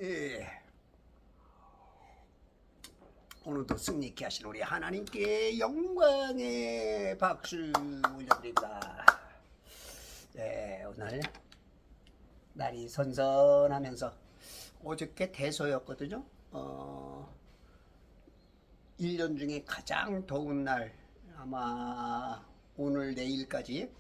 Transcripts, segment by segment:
예. 오늘도 승리케 하신 우리 하나님께 영광의 박수 올려드립니다. 네, 오늘 날이 선선하면서 어저께 대소였거든요. 1년 중에 가장 더운 날, 아마 오늘 내일까지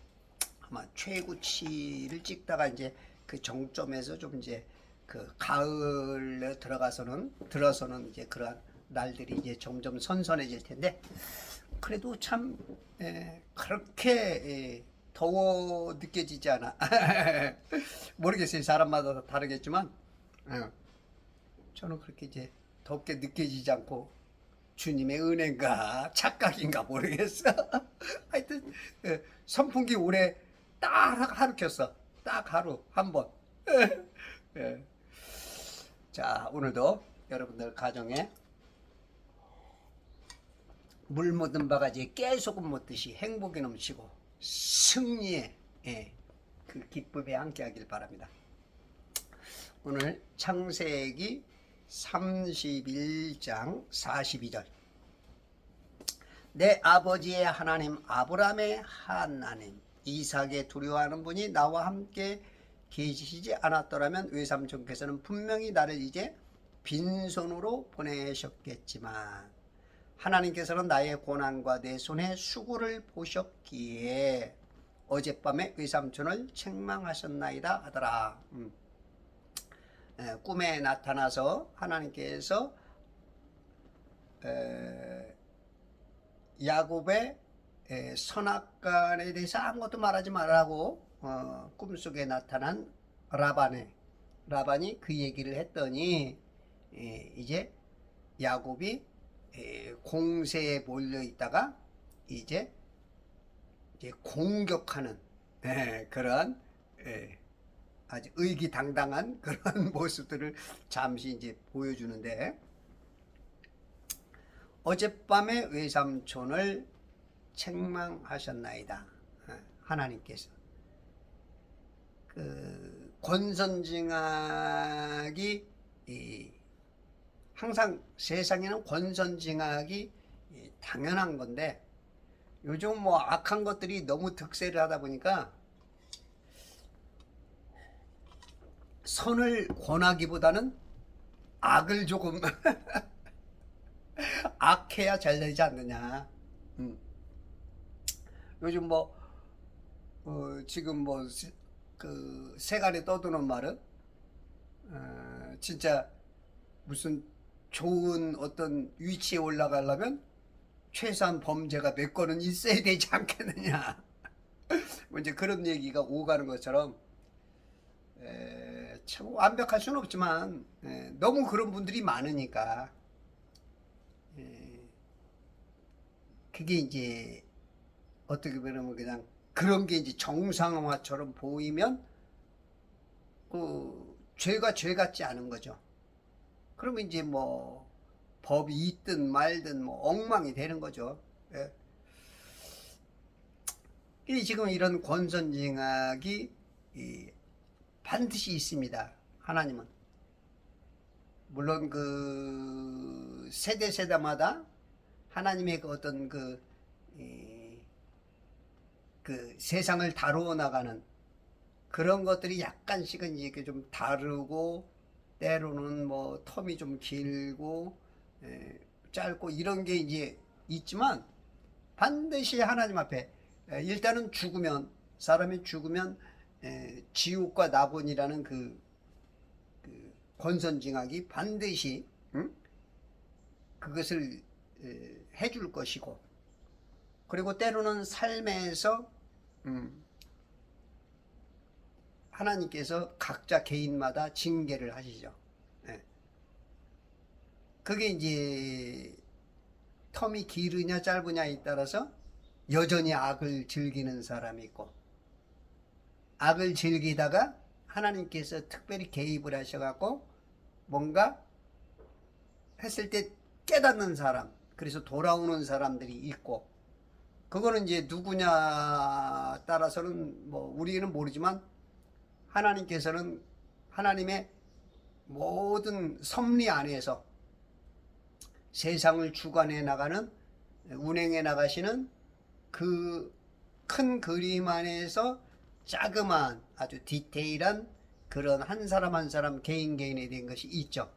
아마 최고치를 찍다가 이제 그 정점에서 좀 이제 그 가을에 들어서는 이제 그러한 날들이 이제 점점 선선해질 텐데, 그래도 참 그렇게 더워 느껴지지 않아. 모르겠어요. 사람마다 다 다르겠지만 저는 그렇게 이제 덥게 느껴지지 않고, 주님의 은혜인가 착각인가 모르겠어. 하여튼 선풍기 올해 딱 하루 켰어. 딱 하루 한 번. 자, 오늘도 여러분들 가정에 물 묻은 바가지에 깨소금 묻듯이 행복이 넘치고 승리의 그 기쁨에 함께하길 바랍니다. 오늘 창세기 31장 42절. 내 아버지의 하나님 아브라함의 하나님 이삭에 두려워하는 분이 나와 함께 계시지 않았더라면 외삼촌께서는 분명히 나를 이제 빈손으로 보내셨겠지만 하나님께서는 나의 고난과 내 손의 수고를 보셨기에 어젯밤에 외삼촌을 책망하셨나이다 하더라. 꿈에 나타나서 하나님께서 야곱의 선악간에 대해서 아무것도 말하지 말라고 꿈속에 나타난 라반이 그 얘기를 했더니 이제 야곱이 공세에 몰려 있다가 이제 공격하는 그런 아주 의기당당한 그런 모습들을 잠시 이제 보여주는데, 어젯밤에 외삼촌을 책망하셨나이다. 하나님께서 그 권선징악이 항상 세상에는 권선징악이 당연한 건데, 요즘 뭐 악한 것들이 너무 득세를 하다 보니까 선을 권하기보다는 악을 조금 악해야 잘 되지 않느냐. 요즘 뭐 지금 뭐 그 세간에 떠도는 말은 진짜 무슨 좋은 어떤 위치에 올라가려면 최소한 범죄가 몇 건은 있어야 되지 않겠느냐. 뭐 이제 그런 얘기가 오가는 것처럼 참 완벽할 수는 없지만 너무 그런 분들이 많으니까 그게 이제 어떻게 보면 그냥 그런 게 이제 정상화처럼 보이면 그 죄가 죄 같지 않은 거죠. 그러면 이제 뭐 법이 있든 말든 뭐 엉망이 되는 거죠. 지금 이런 권선징악이 반드시 있습니다. 하나님은 물론 그 세대마다 하나님의 그 어떤 그 세상을 다루어 나가는 그런 것들이 약간씩은 이게 좀 다르고, 때로는 뭐 텀이 좀 길고 짧고 이런 게 이제 있지만, 반드시 하나님 앞에 일단은 사람이 죽으면 지옥과 낙원이라는 그 권선징악이 반드시 그것을 해줄 것이고, 그리고 때로는 삶에서 하나님께서 각자 개인마다 징계를 하시죠. 그게 이제 텀이 길으냐 짧으냐에 따라서 여전히 악을 즐기는 사람이 있고, 악을 즐기다가 하나님께서 특별히 개입을 하셔갖고 뭔가 했을 때 깨닫는 사람, 그래서 돌아오는 사람들이 있고, 그거는 이제 누구냐 따라서는 뭐 우리는 모르지만 하나님께서는 하나님의 모든 섭리 안에서 세상을 주관해 나가는, 운행해 나가시는 그 큰 그림 안에서 자그마한 아주 디테일한 그런 한 사람 한 사람 개인에 대한 것이 있죠.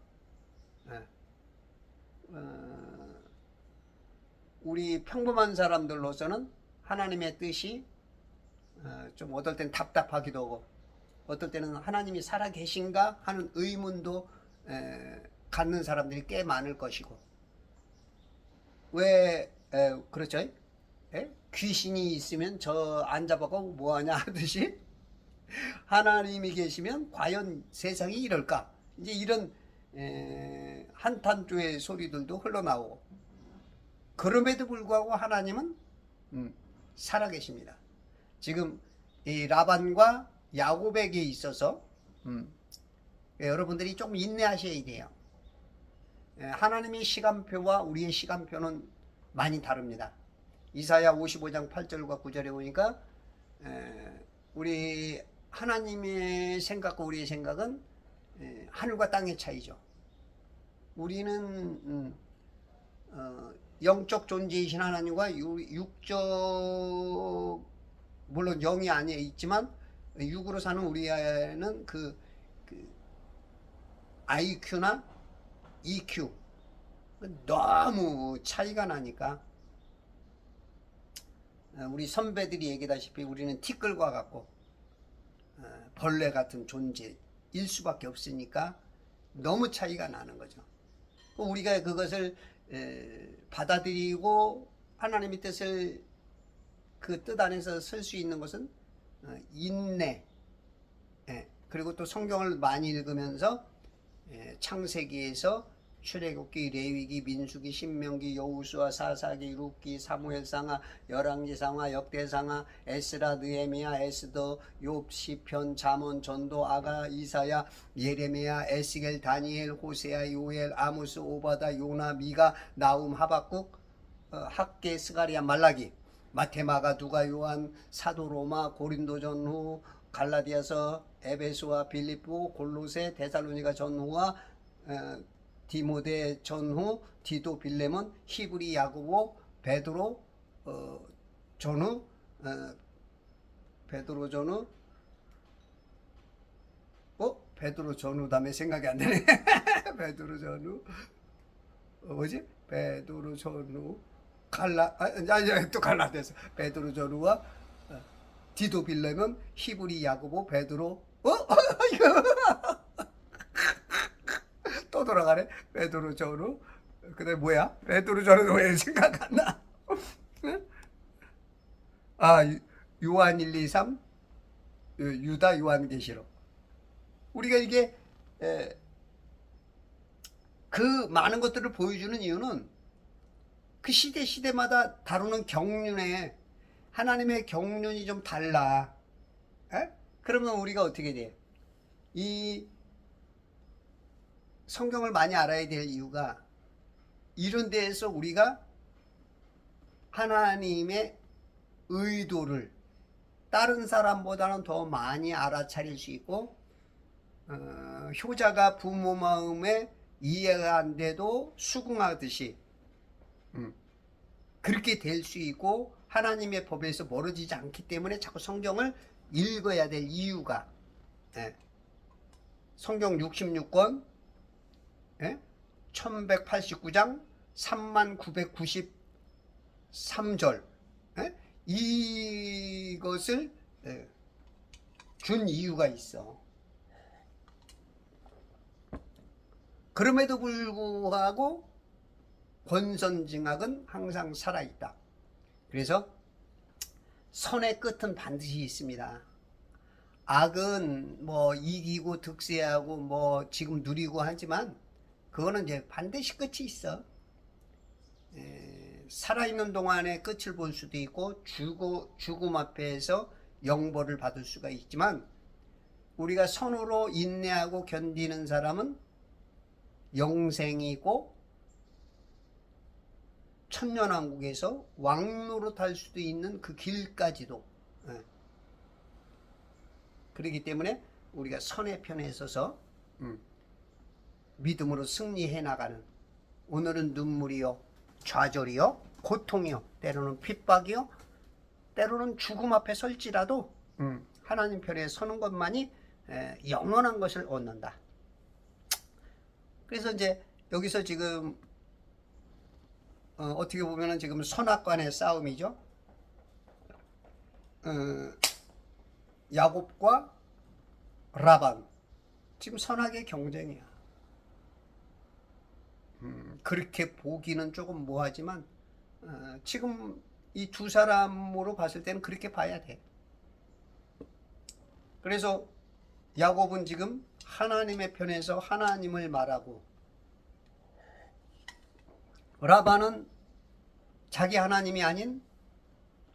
우리 평범한 사람들로서는 하나님의 뜻이 좀 어떨 땐 답답하기도 하고, 어떨 때는 하나님이 살아 계신가 하는 의문도 갖는 사람들이 꽤 많을 것이고, 왜 그렇죠? 귀신이 있으면 저 안 잡아가고 뭐하냐 하듯이 하나님이 계시면 과연 세상이 이럴까, 이제 이런 한탄조의 소리들도 흘러나오고, 그럼에도 불구하고 하나님은 살아계십니다. 지금 이 라반과 야곱에게 있어서 여러분들이 좀 인내하셔야 돼요. 하나님의 시간표와 우리의 시간표는 많이 다릅니다. 이사야 55장 8절과 9절에 보니까 우리 하나님의 생각과 우리의 생각은 하늘과 땅의 차이죠. 우리는 영적 존재이신 하나님과 육적, 물론 영이 아니에 있지만 육으로 사는 우리는 그 IQ나 EQ 너무 차이가 나니까, 우리 선배들이 얘기다시피 우리는 티끌과 같고 벌레 같은 존재일 수밖에 없으니까 너무 차이가 나는 거죠. 우리가 그것을 받아들이고 하나님의 뜻을, 그 뜻 안에서 설 수 있는 것은 인내, 그리고 또 성경을 많이 읽으면서 창세기에서 출애굽기, 레위기, 민수기, 신명기, 여호수아, 사사기, 룻기, 사무엘상하, 열왕기상하, 역대상하, 에스라, 느헤미야, 에스더, 욥, 시편, 잠언, 전도, 아가, 이사야, 예레미야, 에스겔, 다니엘, 호세아, 요엘, 아모스, 오바다, 요나, 미가, 나움, 하박국, 학개, 스가랴, 말라기, 마테마가, 누가, 요한, 사도, 로마, 고린도 전후, 갈라디아서, 에베소와 빌립보, 골로새, 데살로니가 전후와 디모데 전후, 디도, 빌레몬, 히브리, 야고보, 베드로 전후, 베드로 전후, 베드로 전후 다음에 생각이 안 나네. 베드로 전후, 뭐지? 베드로 전후, 또 갈라디아서, 베드로 전후와 디도, 빌레몬, 히브리, 야고보, 베드로, 또 돌아가네. 베드로 전후. 그다음에 뭐야? 베드로 전후 왜 생각 안 나? 요한 1, 2, 3, 유다, 요한계시록. 우리가 이게 그 많은 것들을 보여주는 이유는 그 시대마다 다루는 경륜에 하나님의 경륜이 좀 달라. 그러면 우리가 어떻게 돼? 이 성경을 많이 알아야 될 이유가, 이런 데에서 우리가 하나님의 의도를 다른 사람보다는 더 많이 알아차릴 수 있고, 효자가 부모 마음에 이해가 안 돼도 수긍하듯이 그렇게 될 수 있고, 하나님의 법에서 멀어지지 않기 때문에 자꾸 성경을 읽어야 될 이유가, 성경 66권 1189장 3993절 이것을 준 이유가 있어. 그럼에도 불구하고 권선징악은 항상 살아있다. 그래서 선의 끝은 반드시 있습니다. 악은 뭐 이기고 득세하고 뭐 지금 누리고 하지만 그거는 이제 반드시 끝이 있어. 살아있는 동안에 끝을 볼 수도 있고 죽음 앞에서 영벌을 받을 수가 있지만, 우리가 선으로 인내하고 견디는 사람은 영생이고 천년왕국에서 왕노릇 할 수도 있는 그 길까지도. 그렇기 때문에 우리가 선의 편에 서서 믿음으로 승리해 나가는, 오늘은 눈물이요, 좌절이요, 고통이요, 때로는 핍박이요, 때로는 죽음 앞에 설지라도 하나님 편에 서는 것만이 영원한 것을 얻는다. 그래서 이제 여기서 지금 어떻게 보면은 지금 선악간의 싸움이죠. 야곱과 라반, 지금 선악의 경쟁이야. 그렇게 보기는 조금 뭐하지만 지금 이 두 사람으로 봤을 때는 그렇게 봐야 돼. 그래서 야곱은 지금 하나님의 편에서 하나님을 말하고, 라반은 자기 하나님이 아닌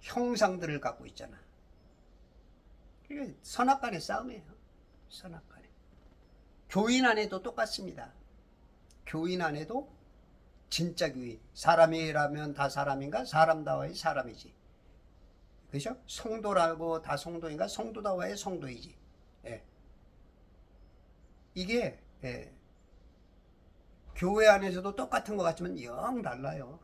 형상들을 갖고 있잖아. 이게 선악간의 싸움이에요. 선악간의. 교인 안에도 똑같습니다. 교인 안에도 진짜 교인, 사람이라면 다 사람인가? 사람다워야 사람이지. 그죠? 성도라고 다 성도인가? 성도다워야 성도이지. 예. 이게 교회 안에서도 똑같은 것 같지만 영 달라요.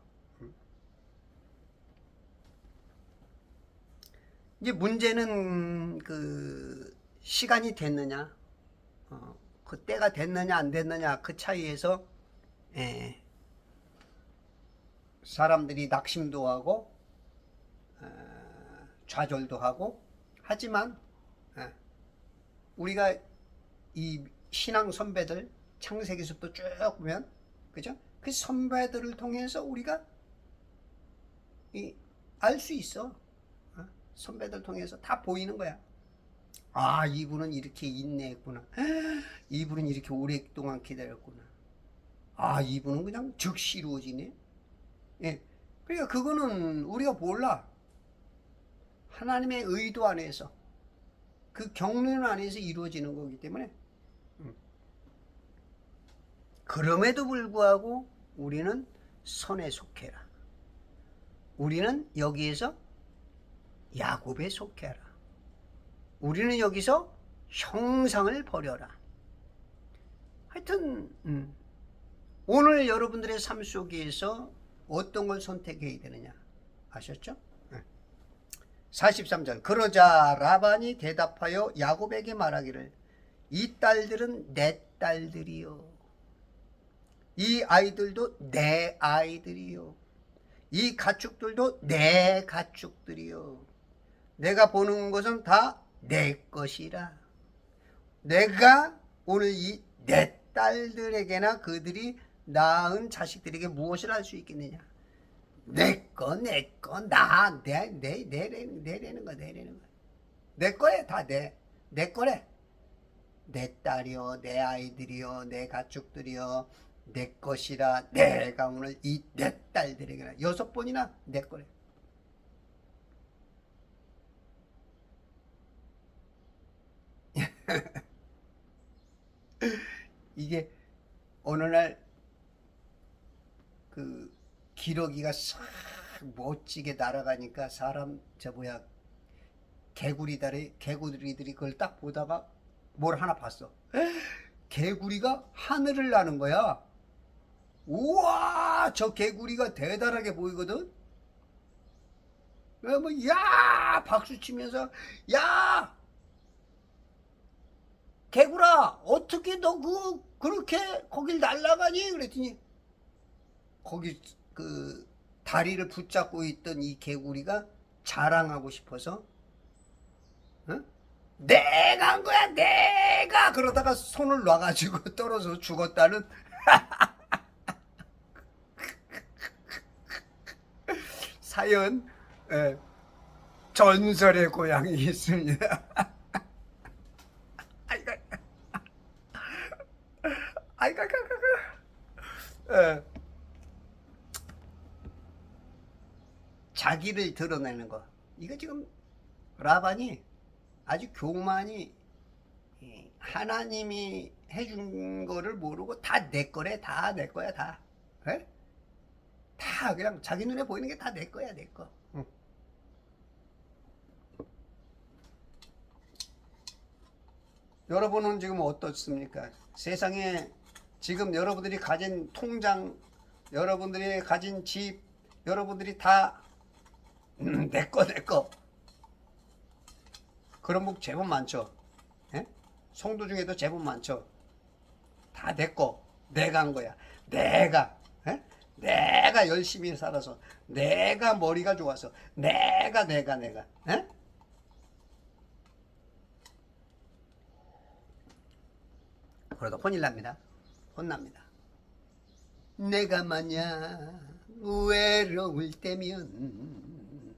이제 문제는 그 시간이 됐느냐, 그 때가 됐느냐 안 됐느냐, 그 차이에서 사람들이 낙심도 하고 좌절도 하고 하지만, 우리가 이 신앙 선배들 창세기서부터 쭉 보면, 그죠? 그 선배들을 통해서 우리가 알 수 있어. 선배들 통해서 다 보이는 거야. 아, 이분은 이렇게 인내했구나. 이분은 이렇게 오랫동안 기다렸구나. 아, 이분은 그냥 즉시 이루어지네. 예. 그러니까 그거는 우리가 몰라. 하나님의 의도 안에서, 그 경륜 안에서 이루어지는 거기 때문에, 그럼에도 불구하고 우리는 선에 속해라. 우리는 여기에서 야곱에 속해라. 우리는 여기서 형상을 버려라. 하여튼 오늘 여러분들의 삶 속에서 어떤 걸 선택해야 되느냐 아셨죠? 43절, 그러자 라반이 대답하여 야곱에게 말하기를, 이 딸들은 내 딸들이요, 이 아이들도 내 아이들이요, 이 가축들도 내 가축들이요, 내가 보는 것은 다 내 것이라. 내가 오늘 이 내 딸들에게나 그들이 낳은 자식들에게 무엇을 할 수 있겠느냐? 내 거, 내라는 거, 내라는 거. 내 거에 다 내 거래. 내 딸이요, 내 아이들이요, 내 가축들이요, 내 것이라. 내가 오늘 이 내 딸들에게나 6번이나 내 거래. 이게 어느 날 그 기러기가 싹 멋지게 날아가니까 사람 개구리들이 그걸 딱 보다가 뭘 하나 봤어. 개구리가 하늘을 나는 거야. 우와, 저 개구리가 대단하게 보이거든. 야, 박수 치면서, 야, 개구라, 어떻게 너 그렇게 거길 날아가니? 그랬더니 거기 그 다리를 붙잡고 있던 이 개구리가 자랑하고 싶어서, 내가 한 거야, 내가! 그러다가 손을 놔가지고 떨어져 죽었다는 사연, 전설의 고향이 있습니다. 자기를 드러내는 거. 이거 지금 라반이 아주 교만이, 하나님이 해준 거를 모르고 다 내 거래, 다 내 거야, 다. 에? 다 그냥 자기 눈에 보이는 게 다 내 거야, 내 거. 여러분은 지금 어떻습니까? 세상에 지금 여러분들이 가진 통장, 여러분들이 가진 집, 여러분들이 다 내거 그런 분 제법 많죠. 예? 성도 중에도 제법 많죠. 다 내거, 내가 한 거야. 내가, 예? 내가 열심히 살아서, 내가 머리가 좋아서, 내가. 예? 그러다 혼일 납니다. 혼납니다. 내가 만약 외로울 때면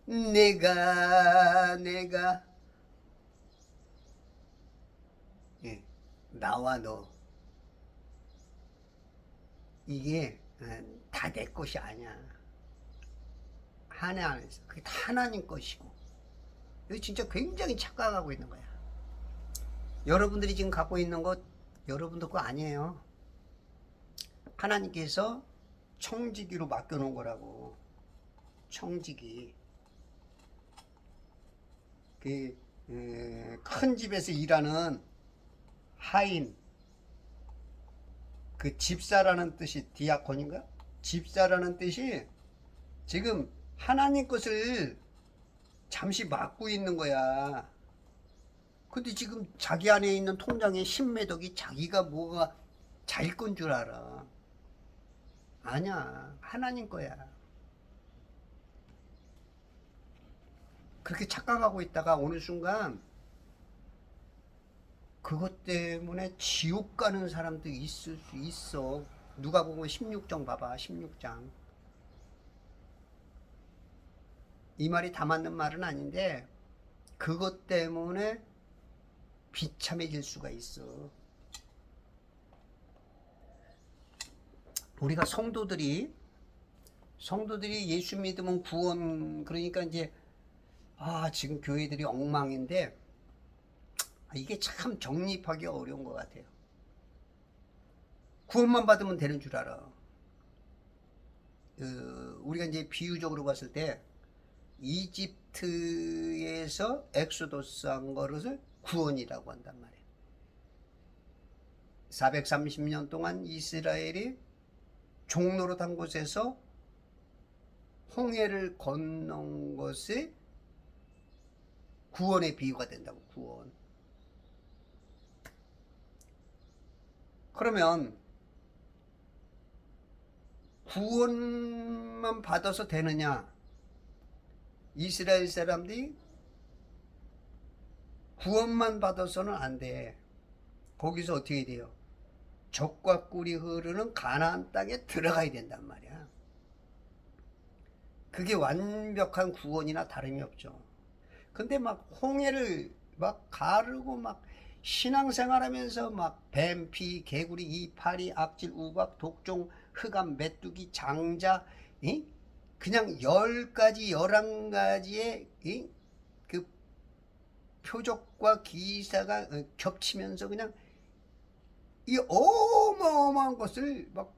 내가 예, 나와 너 이게 다 내 것이 아니야. 하나님에서 그게 다 하나님 것이고 이거 진짜 굉장히 착각하고 있는 거야. 여러분들이 지금 갖고 있는 것 여러분들 거 아니에요. 하나님께서 청지기로 맡겨놓은 거라고. 청지기. 큰 집에서 일하는 하인, 그 집사라는 뜻이 디아콘인가? 집사라는 뜻이 지금 하나님 것을 잠시 맡고 있는 거야. 근데 지금 자기 안에 있는 통장에 10매덕이 자기가 뭐가 자기 건 줄 알아. 아니야. 하나님 거야. 그렇게 착각하고 있다가 어느 순간 그것 때문에 지옥 가는 사람도 있을 수 있어. 누가 보면 16장 봐봐. 16장. 이 말이 다 맞는 말은 아닌데 그것 때문에 비참해질 수가 있어. 우리가 성도들이 예수 믿으면 구원, 그러니까 이제 지금 교회들이 엉망인데 이게 참 정립하기 어려운 것 같아요. 구원만 받으면 되는 줄 알아. 우리가 이제 비유적으로 봤을 때 이집트에서 엑소더스 한 것을 구원이라고 한단 말이에요. 430년 동안 이스라엘이 종로로 한 곳에서 홍해를 건넌 것이 구원의 비유가 된다고. 구원. 그러면 구원만 받아서 되느냐? 이스라엘 사람들이 구원만 받아서는 안 돼. 거기서 어떻게 돼요? 젖과 꿀이 흐르는 가나안 땅에 들어가야 된단 말이야. 그게 완벽한 구원이나 다름이 없죠. 근데 막 홍해를 막 가르고 막 신앙생활하면서 막 뱀피, 개구리, 이파리, 악질, 우박, 독종, 흑암, 메뚜기, 장자, 그냥 10가지, 11가지의 그 표적과 기사가 겹치면서 그냥 이 어마어마한 것을 막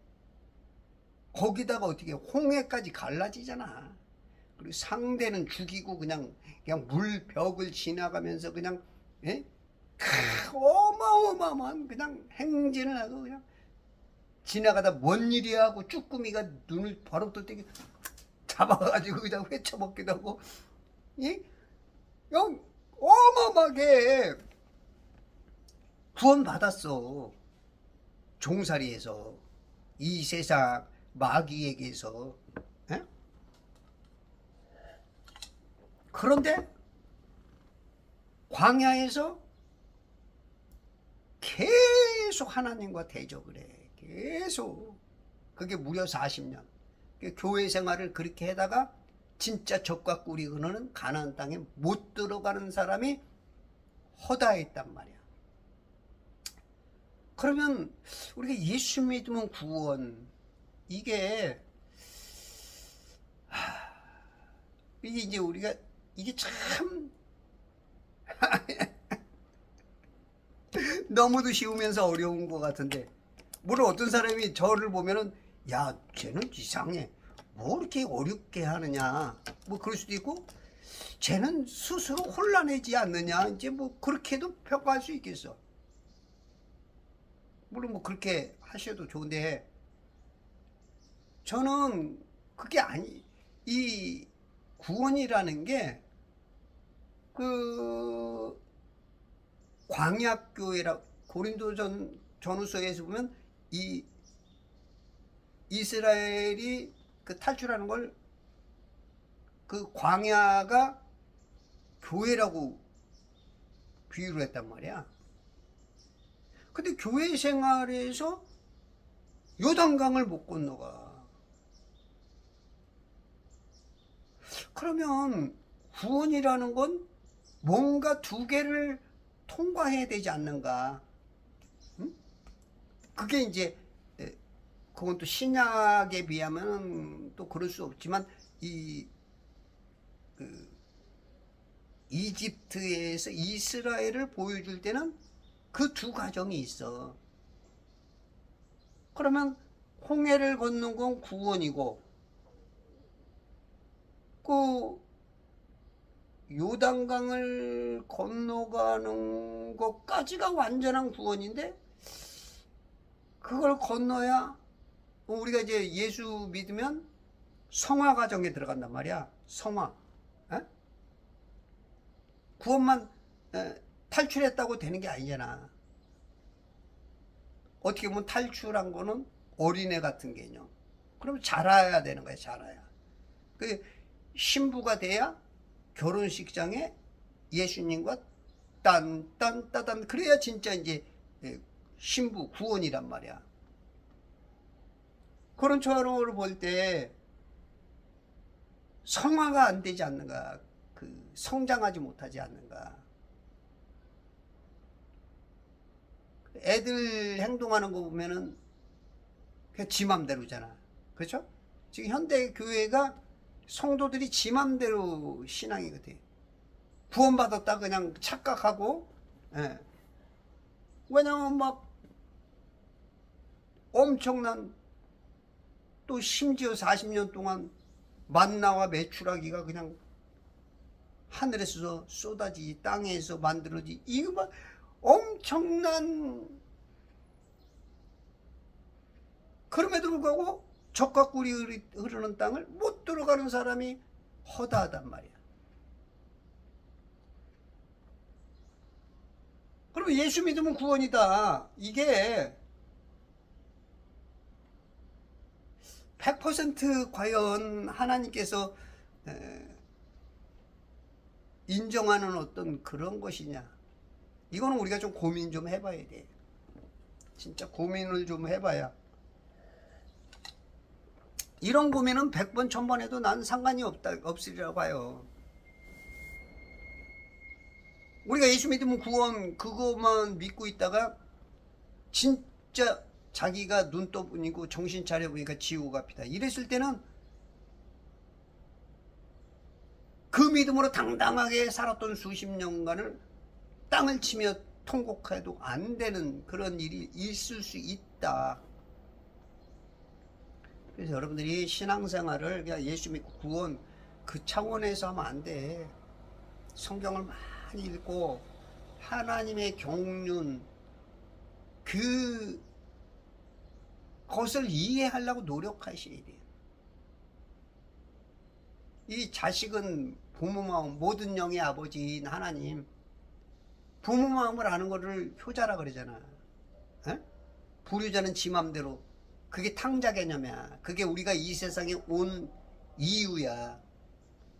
거기다가 어떻게 홍해까지 갈라지잖아. 그리고 상대는 죽이고 그냥 물벽을 지나가면서 그냥 어마어마한 그냥 행진을 하고 그냥 지나가다 뭔 일이야 하고 쭈꾸미가 눈을 바로 뜰 때 잡아가지고 그냥 회쳐먹기도 하고 어마어마하게 구원받았어. 종살이에서 이 세상 마귀에게서. 그런데 광야에서 계속 하나님과 대적을 해. 계속. 그게 무려 40년. 교회 생활을 그렇게 하다가 진짜 젖과 꿀이 흐르는 가나안 땅에 못 들어가는 사람이 허다했단 말이야. 그러면 우리가 예수 믿으면 구원, 이게 이제 우리가 이게 참 너무도 쉬우면서 어려운 것 같은데, 물론 어떤 사람이 저를 보면은 야 쟤는 이상해, 뭐 이렇게 어렵게 하느냐, 뭐 그럴 수도 있고 쟤는 스스로 혼란하지 않느냐, 이제 뭐 그렇게도 평가할 수 있겠어. 물론 뭐 그렇게 하셔도 좋은데 저는 그게 이 구원이라는 게 그 광야교회라 전후서에서 보면 이 이스라엘이 그 탈출하는 걸 그 광야가 교회라고 비유를 했단 말이야. 근데 교회 생활에서 요단강을 못 건너가. 그러면 구원이라는 건 뭔가 두 개를 통과해야 되지 않는가? 응? 그게 이제 그건 또 신약에 비하면 또 그럴 수 없지만 이집트에서 이스라엘을 보여줄 때는 그 두 과정이 있어. 그러면 홍해를 걷는 건 구원이고 그 요단강을 건너가는 것까지가 완전한 구원인데 그걸 건너야 우리가 이제 예수 믿으면 성화 과정에 들어간단 말이야. 성화. 에? 구원만 탈출했다고 되는 게 아니잖아. 어떻게 보면 탈출한 거는 어린애 같은 개념. 그럼 자라야 되는 거야. 자라야. 그 신부가 돼야 결혼식장에 예수님과 딴딴따단 그래야 진짜 이제 신부 구원이란 말이야. 그런 처럼을 볼 때 성화가 안 되지 않는가, 그 성장하지 못하지 않는가. 애들 행동하는 거 보면은 그냥 지 맘대로잖아. 그렇죠? 지금 현대 교회가 성도들이 지 맘대로 신앙이거든. 구원받았다 그냥 착각하고, 예. 왜냐면 막 엄청난 또 심지어 40년 동안 만나와 메추라기가 그냥 하늘에서 쏟아지지 땅에서 만들어지 이거 막 엄청난 그럼에도 불구하고 적과 꿀이 흐르는 땅을 못 들어가는 사람이 허다하단 말이야. 그러면 예수 믿으면 구원이다. 이게 100% 과연 하나님께서 인정하는 어떤 그런 것이냐. 이거는 우리가 좀 고민 좀 해봐야 돼. 진짜 고민을 좀 해봐야. 이런 고민은 100번 1000번 해도 난 상관이 없으리라고 봐요. 우리가 예수 믿으면 구원 그것만 믿고 있다가 진짜 자기가 눈 떠보니고 정신 차려보니까 지옥 앞이다 이랬을 때는 그 믿음으로 당당하게 살았던 수십 년간을 땅을 치며 통곡해도 안 되는 그런 일이 있을 수 있다. 그래서 여러분들이 신앙생활을 그냥 예수 믿고 구원 그 차원에서 하면 안 돼. 성경을 많이 읽고 하나님의 경륜 그것을 이해하려고 노력하셔야 돼요. 이 자식은 부모 마음, 모든 영의 아버지인 하나님, 부모 마음을 아는 거를 효자라 그러잖아. 에? 불효자는 지 맘대로. 그게 탕자 개념이야. 그게 우리가 이 세상에 온 이유야.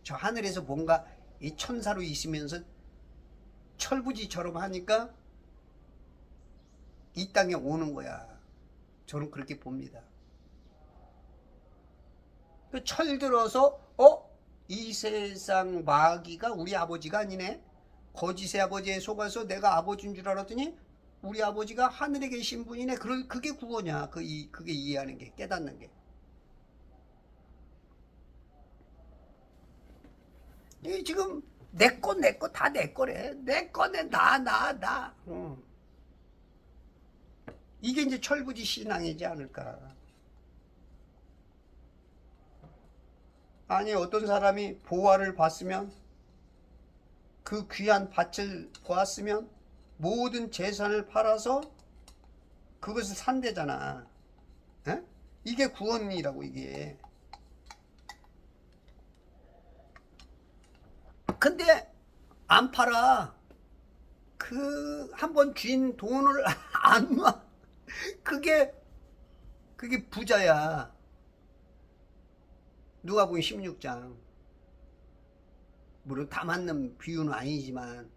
저 하늘에서 뭔가 이 천사로 있으면서 철부지처럼 하니까 이 땅에 오는 거야. 저는 그렇게 봅니다. 그 철들어서 이 세상 마귀가 우리 아버지가 아니네. 거짓의 아버지에 속아서 내가 아버지인 줄 알았더니 우리 아버지가 하늘에 계신 분이네. 그게 구원이야. 그게 이해하는 게, 깨닫는 게. 이 지금 내 거 다 내 거래. 내 거네 나. 이게 이제 철부지 신앙이지 않을까. 아니 어떤 사람이 보화를 봤으면 그 귀한 밭을 보았으면 모든 재산을 팔아서 그것을 산대잖아. 에? 이게 구원이라고 이게. 근데 안 팔아. 그 한 번 쥔 돈을 안 놔. 그게 부자야. 누가 보기 16장. 물론 다 맞는 비유는 아니지만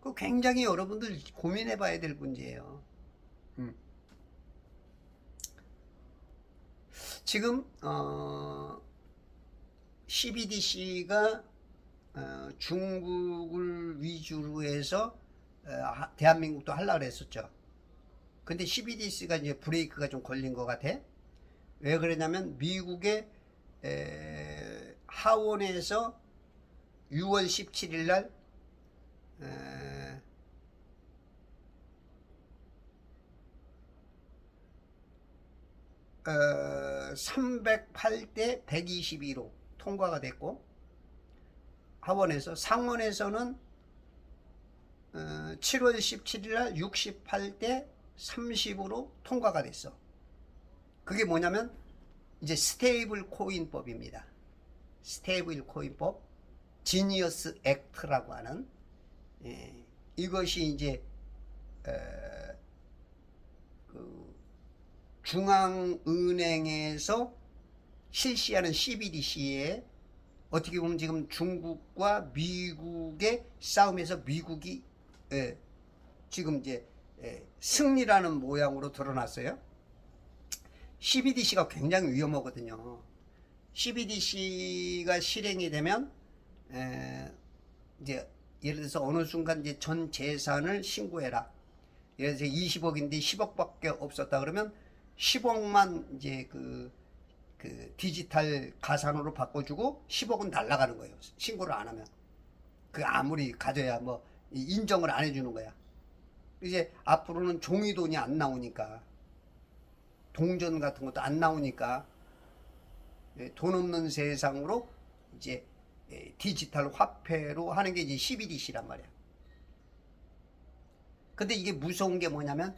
그 굉장히 여러분들 고민해 봐야 될 문제예요. 지금 CBDC가 중국을 위주로 해서 대한민국도 하려고 했었죠. 근데 CBDC가 이제 브레이크가 좀 걸린 것 같아. 왜 그러냐면 미국의 하원에서 6월 17일 날 308대 122로 통과가 됐고, 하원에서, 상원에서는 7월 17일 날 68대 30으로 통과가 됐어. 그게 뭐냐면 이제 스테이블 코인법입니다. 스테이블 코인법, 지니어스 액트라고 하는, 이것이 이제 그 중앙은행에서 실시하는 CBDC에 어떻게 보면 지금 중국과 미국의 싸움에서 미국이 지금 이제 승리라는 모양으로 드러났어요. CBDC가 굉장히 위험하거든요. CBDC가 실행이 되면 이제 예를 들어서 어느 순간 이제 전 재산을 신고해라. 예를 들어서 20억인데 10억밖에 없었다 그러면 10억만 이제 그 디지털 가산으로 바꿔주고 10억은 날라가는 거예요. 신고를 안 하면. 그 아무리 가져야 뭐 인정을 안 해주는 거야. 이제 앞으로는 종이돈이 안 나오니까, 동전 같은 것도 안 나오니까 돈 없는 세상으로 이제 디지털 화폐로 하는 게 이제 CBDC란 말이야. 근데 이게 무서운 게 뭐냐면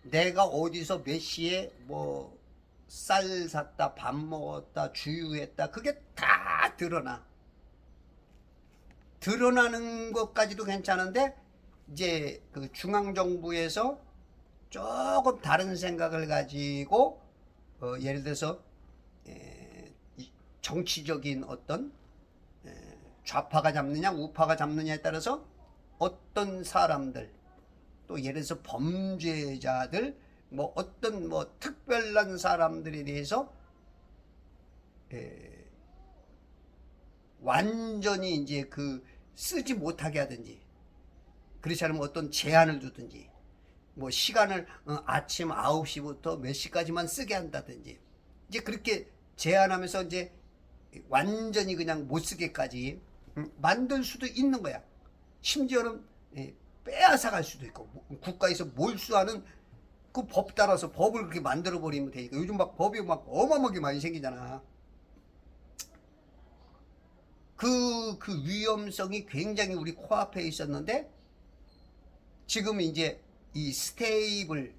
내가 어디서 몇 시에 뭐 쌀 샀다, 밥 먹었다, 주유했다, 그게 다 드러나. 드러나는 것까지도 괜찮은데 이제 그 중앙정부에서 조금 다른 생각을 가지고 예를 들어서 정치적인 어떤 좌파가 잡느냐 우파가 잡느냐에 따라서 어떤 사람들, 또 예를 들어서 범죄자들, 뭐 어떤 뭐 특별한 사람들에 대해서 완전히 이제 그 쓰지 못하게 하든지, 그렇지 않으면 어떤 제한을 두든지, 뭐 시간을 아침 9시부터 몇 시까지만 쓰게 한다든지, 이제 그렇게 제한하면서 이제 완전히 그냥 못 쓰게까지 만들 수도 있는 거야. 심지어는 빼앗아 갈 수도 있고, 국가에서 몰수하는 그 법 따라서 법을 그렇게 만들어 버리면 되니까. 요즘 막 법이 막 어마어마하게 많이 생기잖아. 그 위험성이 굉장히 우리 코앞에 있었는데, 지금 이제 이 스테이블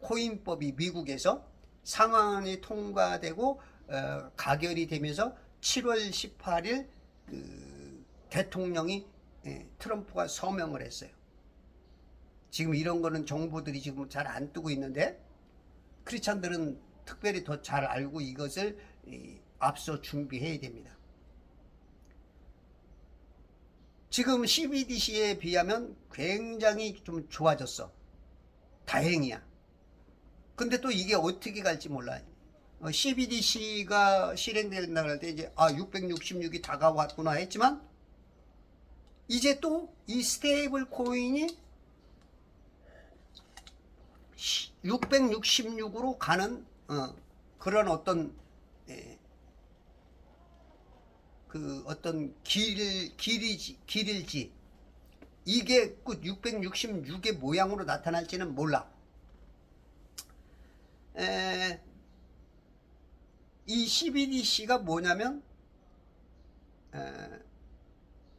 코인법이 미국에서 상원이 통과되고 가결이 되면서 7월 18일 대통령이 트럼프가 서명을 했어요. 지금 이런 거는 정보들이 지금 잘 안 뜨고 있는데 크리스찬들은 특별히 더 잘 알고 이것을 앞서 준비해야 됩니다. 지금 CBDC에 비하면 굉장히 좀 좋아졌어. 다행이야. 근데 또 이게 어떻게 갈지 몰라. CBDC가 실행된다고 할 때 이제 666이 다가왔구나 했지만, 이제 또 이 스테이블 코인이 666으로 가는 그런 어떤 그 어떤 길일지, 이게 그 666의 모양으로 나타날지는 몰라. 이 CBDC가 뭐냐면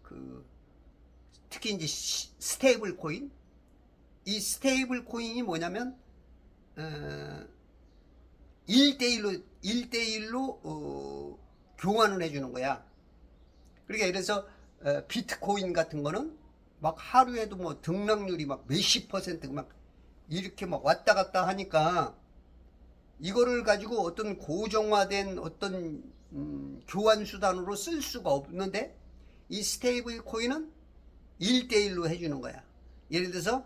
그 특히 이제 스테이블 코인, 이 스테이블 코인이 뭐냐면 1대1로 교환을 해주는 거야. 그러니까 예를 들어서 비트코인 같은 거는 막 하루에도 뭐 등락률이 막 몇십 퍼센트 막 이렇게 막 왔다 갔다 하니까 이거를 가지고 어떤 고정화된 어떤 교환 수단으로 쓸 수가 없는데 이 스테이블 코인은 1대1로 해주는 거야. 예를 들어서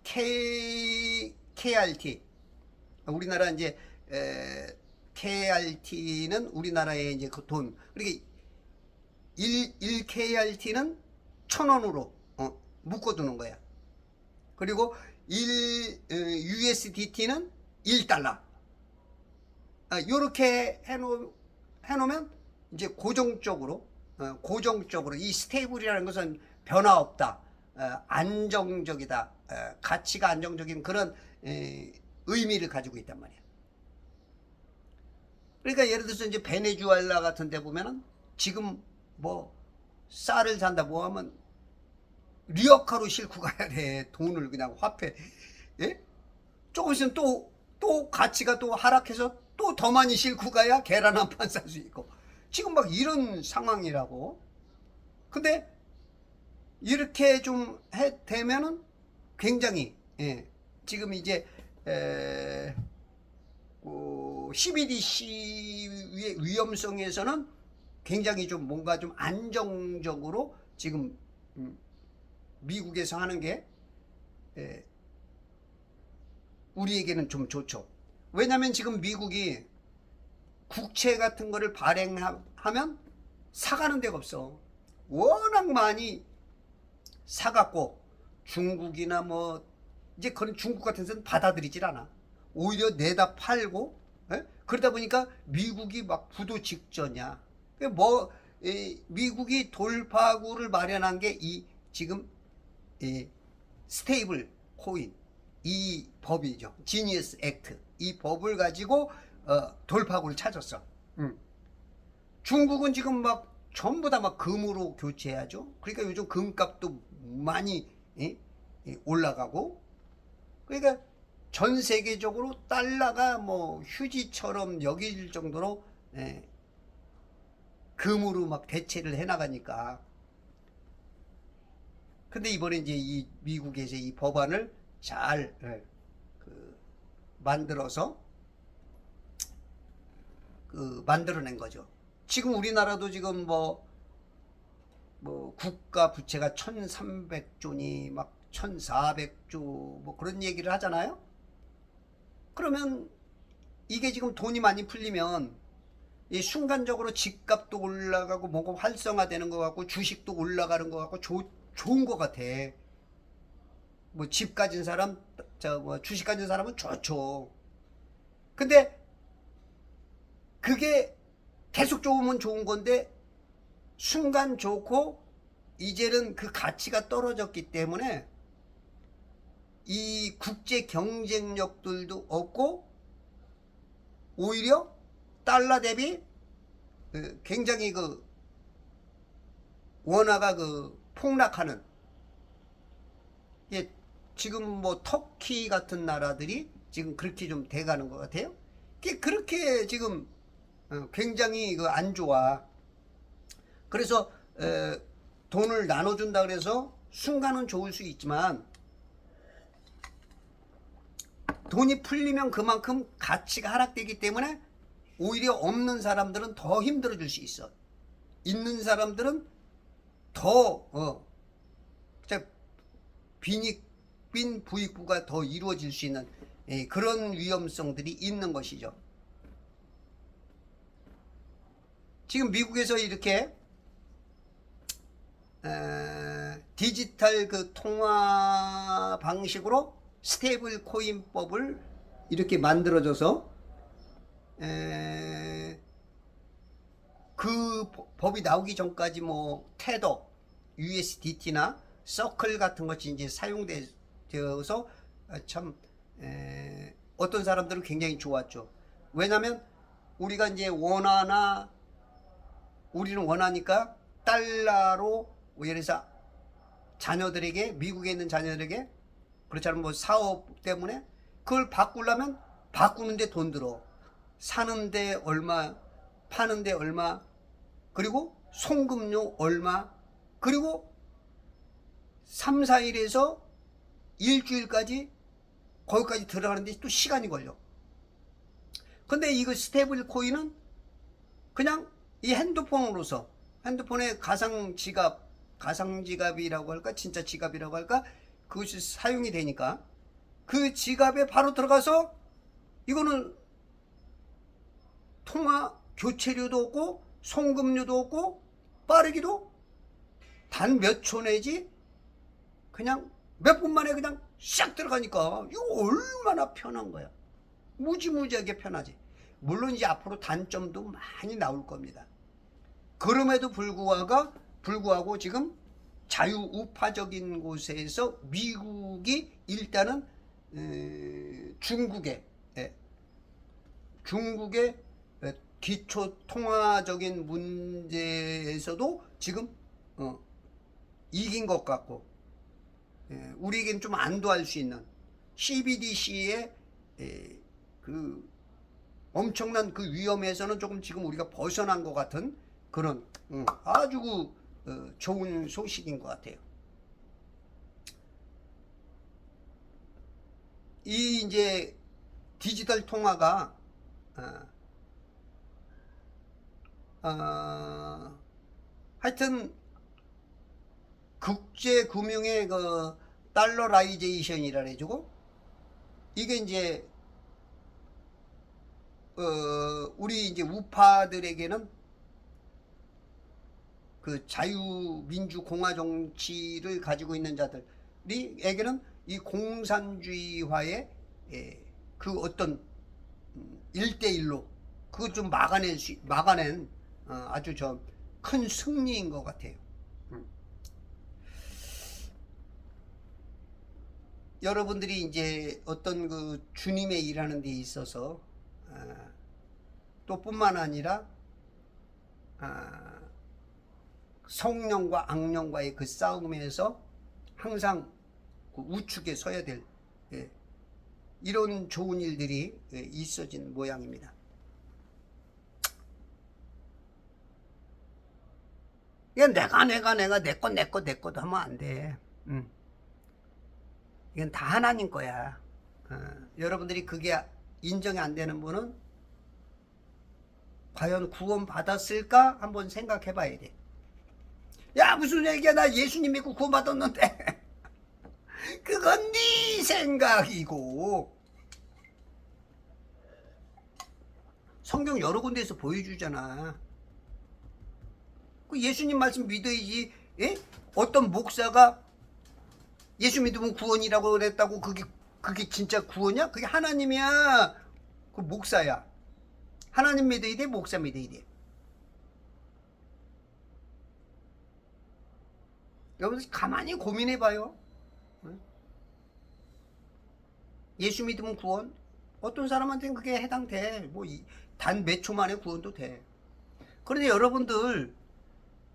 1KRT 우리나라 이제 KRT는 우리나라의 이제 그 돈. 그러니까 1KRT는 1,000원으로 묶어두는 거야. 그리고 1 USDT는 1달러. 요렇게 해놓으면 이제 고정적으로 이 스테이블이라는 것은 변화 없다. 안정적이다. 가치가 안정적인 그런 의미를 가지고 있단 말이야. 그러니까 예를 들어서 이제 베네수엘라 같은 데 보면은 지금 뭐 쌀을 산다 뭐 하면 리어카로 싣고 가야 돼. 돈을 그냥 화폐. 예? 조금 있으면 또 가치가 또 하락해서 또 더 많이 싣고 가야 계란 한 판 살 수 있고. 지금 막 이런 상황이라고. 근데 이렇게 좀 되면은 굉장히 지금 이제 12DC 위험성에서는 굉장히 좀 뭔가 좀 안정적으로 지금 미국에서 하는 게 우리에게는 좀 좋죠. 왜냐면 지금 미국이 국채 같은 거를 발행하면 사가는 데가 없어. 워낙 많이 사갖고 중국이나 뭐 이제 그런 중국 같은 데는 받아들이질 않아. 오히려 내다 팔고 그러다 보니까 미국이 막 부도 직전이야. 뭐 미국이 돌파구를 마련한 게 이 지금 스테이블 코인 이 법이죠. 지니어스 액트 이 법을 가지고 돌파구를 찾았어. 중국은 지금 막 전부 다 막 금으로 교체해야죠. 그러니까 요즘 금값도 많이 올라가고 그러니까 전 세계적으로 달러가 뭐 휴지처럼 여길 정도로 금으로 막 대체를 해나가니까. 근데 이번에 이제 이 미국에서 이 법안을 잘 만들어서 만들어낸 거죠. 지금 우리나라도 지금 뭐 국가 부채가 1,300조니 막 1,400조 뭐 그런 얘기를 하잖아요. 그러면 이게 지금 돈이 많이 풀리면 이 순간적으로 집값도 올라가고 뭔가 활성화되는 것 같고 주식도 올라가는 것 같고 좋은 것 같아. 뭐 집 가진 사람, 뭐 주식 가진 사람은 좋죠. 근데 그게 계속 좋으면 좋은 건데 순간 좋고 이제는 그 가치가 떨어졌기 때문에 이 국제 경쟁력들도 없고 오히려 달러 대비 굉장히 원화가 폭락하는 지금 뭐 터키 같은 나라들이 지금 그렇게 좀 돼가는 것 같아요. 그렇게 지금 굉장히 안 좋아. 그래서 돈을 나눠준다 그래서 순간은 좋을 수 있지만 돈이 풀리면 그만큼 가치가 하락되기 때문에 오히려 없는 사람들은 더 힘들어질 수 있어. 있는 사람들은 더 빈익빈 부익부가 더 이루어질 수 있는 그런 위험성들이 있는 것이죠. 지금 미국에서 이렇게 디지털 통화 방식으로 스테이블 코인법을 이렇게 만들어져서 그 법이 나오기 전까지 뭐 테더, USDT나 서클 같은 것이 이제 사용되어서 참 어떤 사람들은 굉장히 좋았죠. 왜냐하면 우리가 이제 우리는 원하니까 달러로 예를 들어서 자녀들에게, 미국에 있는 자녀들에게, 그렇지 않으면 뭐 사업 때문에 그걸 바꾸려면 바꾸는데 돈 들어. 사는데 얼마, 파는데 얼마, 그리고 송금료 얼마, 그리고 3, 4일에서 일주일까지 거기까지 들어가는데 또 시간이 걸려. 근데 이거 스테이블 코인은 그냥 이 핸드폰으로서, 핸드폰의 가상지갑이라고 할까, 진짜 지갑이라고 할까, 그것이 사용이 되니까 그 지갑에 바로 들어가서 이거는 통화 교체료도 없고 송금료도 없고 빠르기도 단 몇 초 내지 그냥 몇 분 만에 그냥 샥 들어가니까 이거 얼마나 편한 거야. 무지무지하게 편하지. 물론 이제 앞으로 단점도 많이 나올 겁니다. 그럼에도 불구하고 지금 자유우파적인 곳에서 미국이 일단은 중국의 기초통화적인 문제에서도 지금 이긴 것 같고, 우리에겐 좀 안도할 수 있는 CBDC의 그 엄청난 그 위험에서는 조금 지금 우리가 벗어난 것 같은 그런 아주 좋은 소식인 것 같아요. 이 이제 디지털 통화가 하여튼 국제 금융의 그 달러라이제이션이라 해주고, 이게 이제 우리 이제 우파들에게는 그 자유민주공화 정치를 가지고 있는 자들에게는 이 공산주의화의 그 어떤 1대1로 그거 좀 막아낸 아주 저 큰 승리인 것 같아요. 여러분들이 이제 어떤 그 주님의 일하는 데 있어서 또 뿐만 아니라 성령과 악령과의 그 싸움에서 항상 그 우측에 서야 될 이런 좋은 일들이 있어진 모양입니다. 이건 내가 내 거도 하면 안 돼. 이건 다 하나님 거야. 여러분들이 그게 인정이 안 되는 분은 과연 구원 받았을까 한번 생각해 봐야 돼. 야, 무슨 얘기야, 나 예수님 믿고 구원 받았는데. 그건 네 생각이고, 성경 여러 군데에서 보여주잖아. 그 예수님 말씀 믿어야지. 예? 어떤 목사가 예수 믿으면 구원이라고 그랬다고 그게 진짜 구원이야? 그게 하나님이야. 그 목사야. 하나님 믿어야 돼, 목사 믿어야 돼. 여러분 가만히 고민해 봐요. 예수 믿으면 구원? 어떤 사람한테는 그게 해당돼. 뭐 단 몇 초 만에 구원도 돼. 그런데 여러분들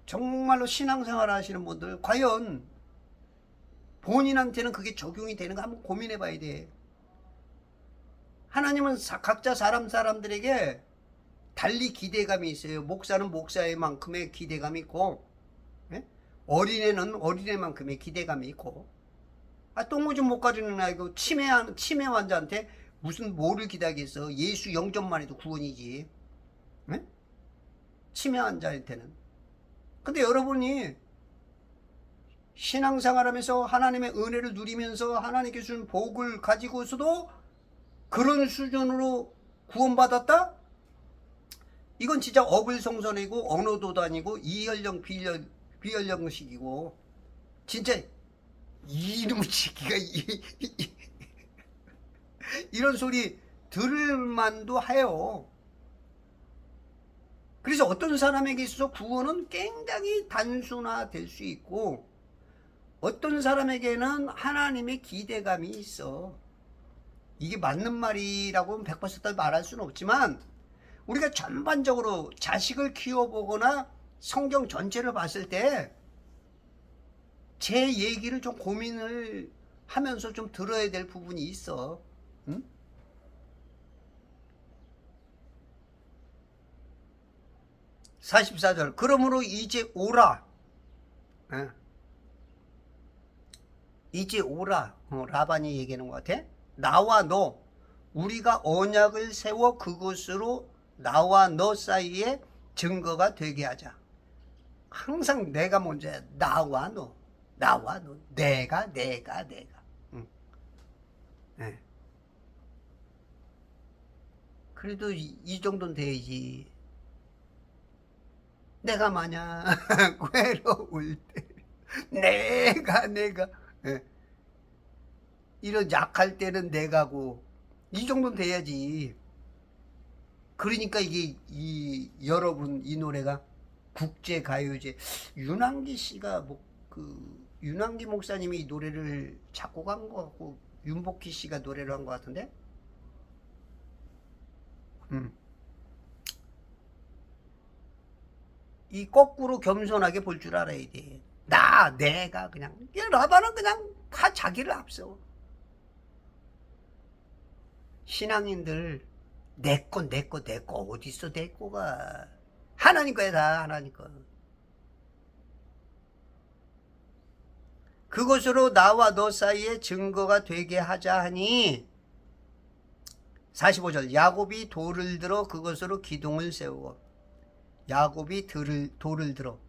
정말로 신앙생활 하시는 분들 과연 본인한테는 그게 적용이 되는가 한번 고민해 봐야 돼. 하나님은 각자 사람들에게 달리 기대감이 있어요. 목사는 목사의 만큼의 기대감이 있고, 어린애는 어린애만큼의 기대감이 있고, 똥오줌 못 가리는 아이고 치매 환자한테 무슨 뭐를 기대하겠어. 예수 영접만 해도 구원이지. 치매 환자한테는. 근데 여러분이 신앙생활하면서 하나님의 은혜를 누리면서 하나님께 주신 복을 가지고서도 그런 수준으로 구원받았다? 이건 진짜 어불성설이고 언어도도 아니고 이연령 비연령식이고, 진짜 이놈의 새끼가 이런 소리 들을 만도 해요. 그래서 어떤 사람에게 있어서 구원은 굉장히 단순화될 수 있고, 어떤 사람에게는 하나님의 기대감이 있어. 이게 맞는 말이라고 100% 말할 수는 없지만, 우리가 전반적으로 자식을 키워보거나 성경 전체를 봤을 때 제 얘기를 좀 고민을 하면서 좀 들어야 될 부분이 있어. 응? 44절. 그러므로 이제 오라. 어. 이제 오라. 라반이 얘기하는 것 같아. 나와 너, 우리가 언약을 세워 그것으로 나와 너 사이에 증거가 되게 하자. 항상 내가 먼저야. 나와 너, 나와 너, 내가. 응. 네. 그래도 이 정도는 돼야지. 내가 만약 괴로울 때 내가 예. 이런 약할 때는 내가고 이 정도는 돼야지. 그러니까 이게 여러분 이 노래가 국제 가요제 윤항기 씨가 뭐 그 윤항기 목사님이 이 노래를 작곡한 것 같고 윤복희 씨가 노래를 한 것 같은데. 이 거꾸로 겸손하게 볼 줄 알아야 돼. 내가 그냥 라반은 그냥 다 자기를 앞세워. 신앙인들 내거 어딨어 내 거가. 하나님 거야 다 하나님 거. 그것으로 나와 너 사이에 증거가 되게 하자 하니 45절. 야곱이 돌을 들어 그것으로 기둥을 세우고. 야곱이 돌을 들어.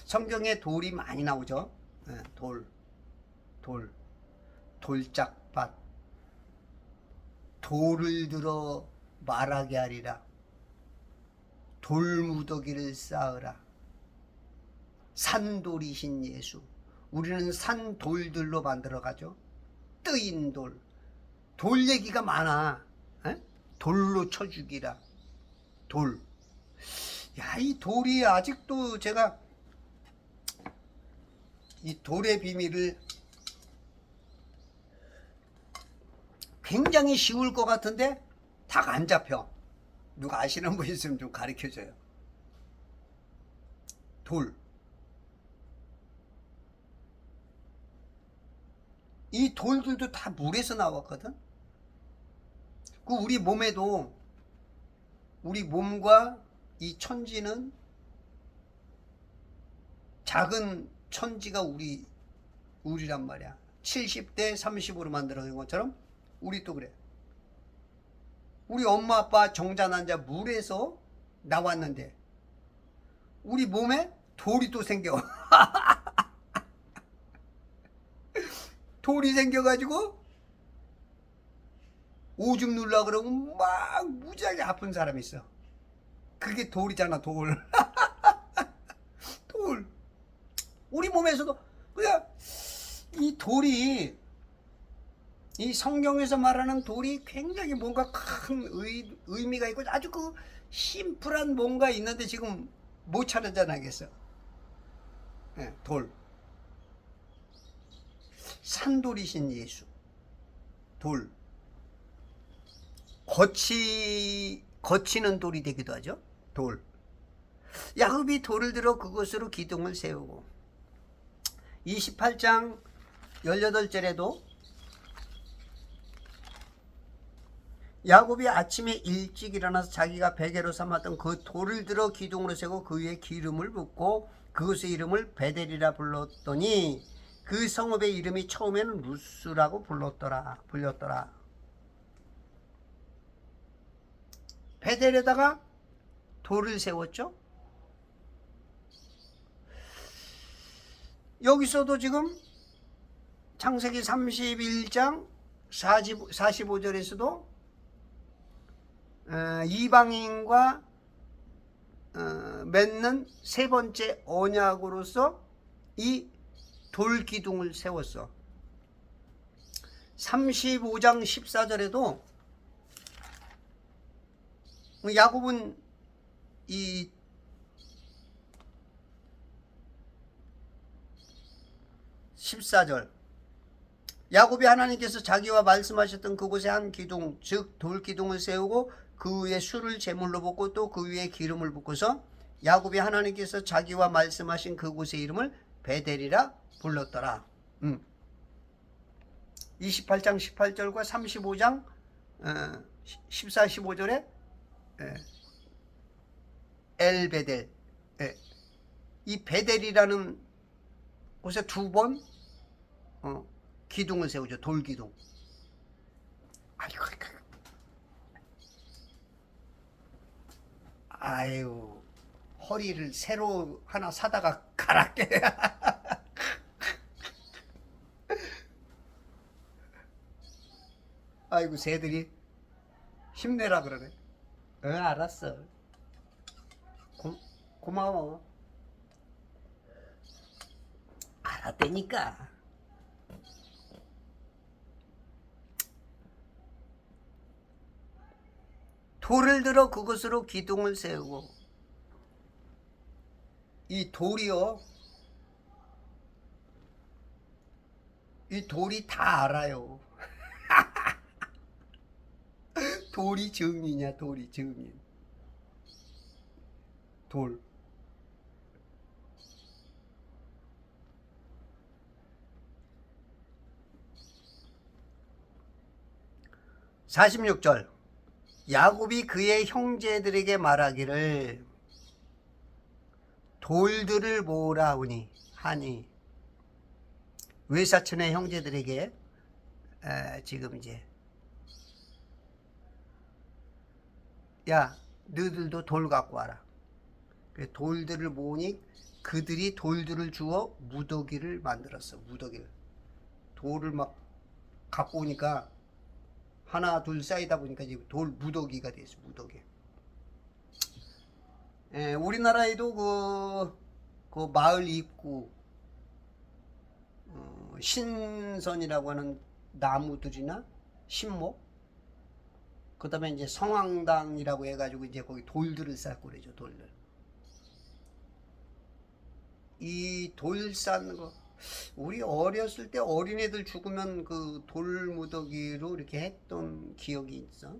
성경에 돌이 많이 나오죠. 돌짝밭. 돌을 들어 말하게 하리라. 돌무더기를 쌓으라. 산돌이신 예수. 우리는 산돌들로 만들어가죠. 뜨인 돌. 돌 얘기가 많아. 돌로 쳐 죽이라. 돌. 야, 이 돌이 아직도 제가 이 돌의 비밀을 굉장히 쉬울 것 같은데 딱 안 잡혀. 누가 아시는 분 있으면 좀 가르쳐줘요. 돌. 이 돌들도 다 물에서 나왔거든. 그 우리 몸에도 우리 몸과 이 천지는 작은 천지가 우리란 말이야. 70대 30으로 만들어낸 것처럼 우리도 그래. 우리 엄마 아빠 정자난자 물에서 나왔는데 우리 몸에 돌이 또 생겨. 돌이 생겨가지고 오줌 누려 그러면 막 무지하게 아픈 사람이 있어. 그게 돌이잖아, 돌. 돌. 우리 몸에서도 그냥 이 돌이, 이 성경에서 말하는 돌이 굉장히 뭔가 큰 의미가 있고 아주 그 심플한 뭔가 있는데 지금 못 찾아내겠어. 네, 돌. 산돌이신 예수. 돌. 거치는 돌이 되기도 하죠. 돌. 야곱이 돌을 들어 그것으로 기둥을 세우고. 28장 18절에도 야곱이 아침에 일찍 일어나서 자기가 베개로 삼았던 그 돌을 들어 기둥으로 세우고 그 위에 기름을 붓고 그것의 이름을 베델이라 불렀더니 그 성읍의 이름이 처음에는 루스라고 불렸더라. 베델에다가 돌을 세웠죠. 여기서도 지금 창세기 31장 45절에서도 이방인과 맺는 세 번째 언약으로서 이 돌기둥을 세웠어. 35장 14절에도 야곱은 이 14절 야곱이 하나님께서 자기와 말씀하셨던 그곳에 한 기둥 즉 돌기둥을 세우고 그 위에 술을 제물로 붓고 또 그 위에 기름을 붓고서 야곱이 하나님께서 자기와 말씀하신 그곳의 이름을 베델이라 불렀더라. 28장 18절과 35장 14, 15절에 엘베델, 이 베델이라는 곳에 두 번 기둥을 세우죠. 돌기둥. 아유, 허리를 새로 하나 사다가 갈아껴. 아이고, 새들이 힘내라 그러네. 알았어. 고마워. 알았다니까. 돌을 들어 그것으로 기둥을 세우고, 이 돌이요, 이 돌이 다 알아요. 돌이 증인이야. 돌이 증인. 돌. (46절) 야곱이 그의 형제들에게 말하기를 돌들을 모으라 하니, 외사촌의 형제들에게 지금 이제, 야, 너희들도 돌 갖고 와라. 돌들을 모으니 그들이 돌들을 주어 무더기를 만들었어. 무더기를. 돌을 막 갖고 오니까 하나 둘 쌓이다 보니까 지금 돌 무더기가 됐어. 무더기. 우리나라에도 그 마을 입구 신선이라고 하는 나무들이나 신목, 그 다음에 이제 성황당이라고 해가지고 이제 거기 돌들을 쌓고 그러죠. 돌들. 이 돌 쌓는 거, 우리 어렸을 때 어린애들 죽으면 그 돌무더기로 이렇게 했던 기억이 있어.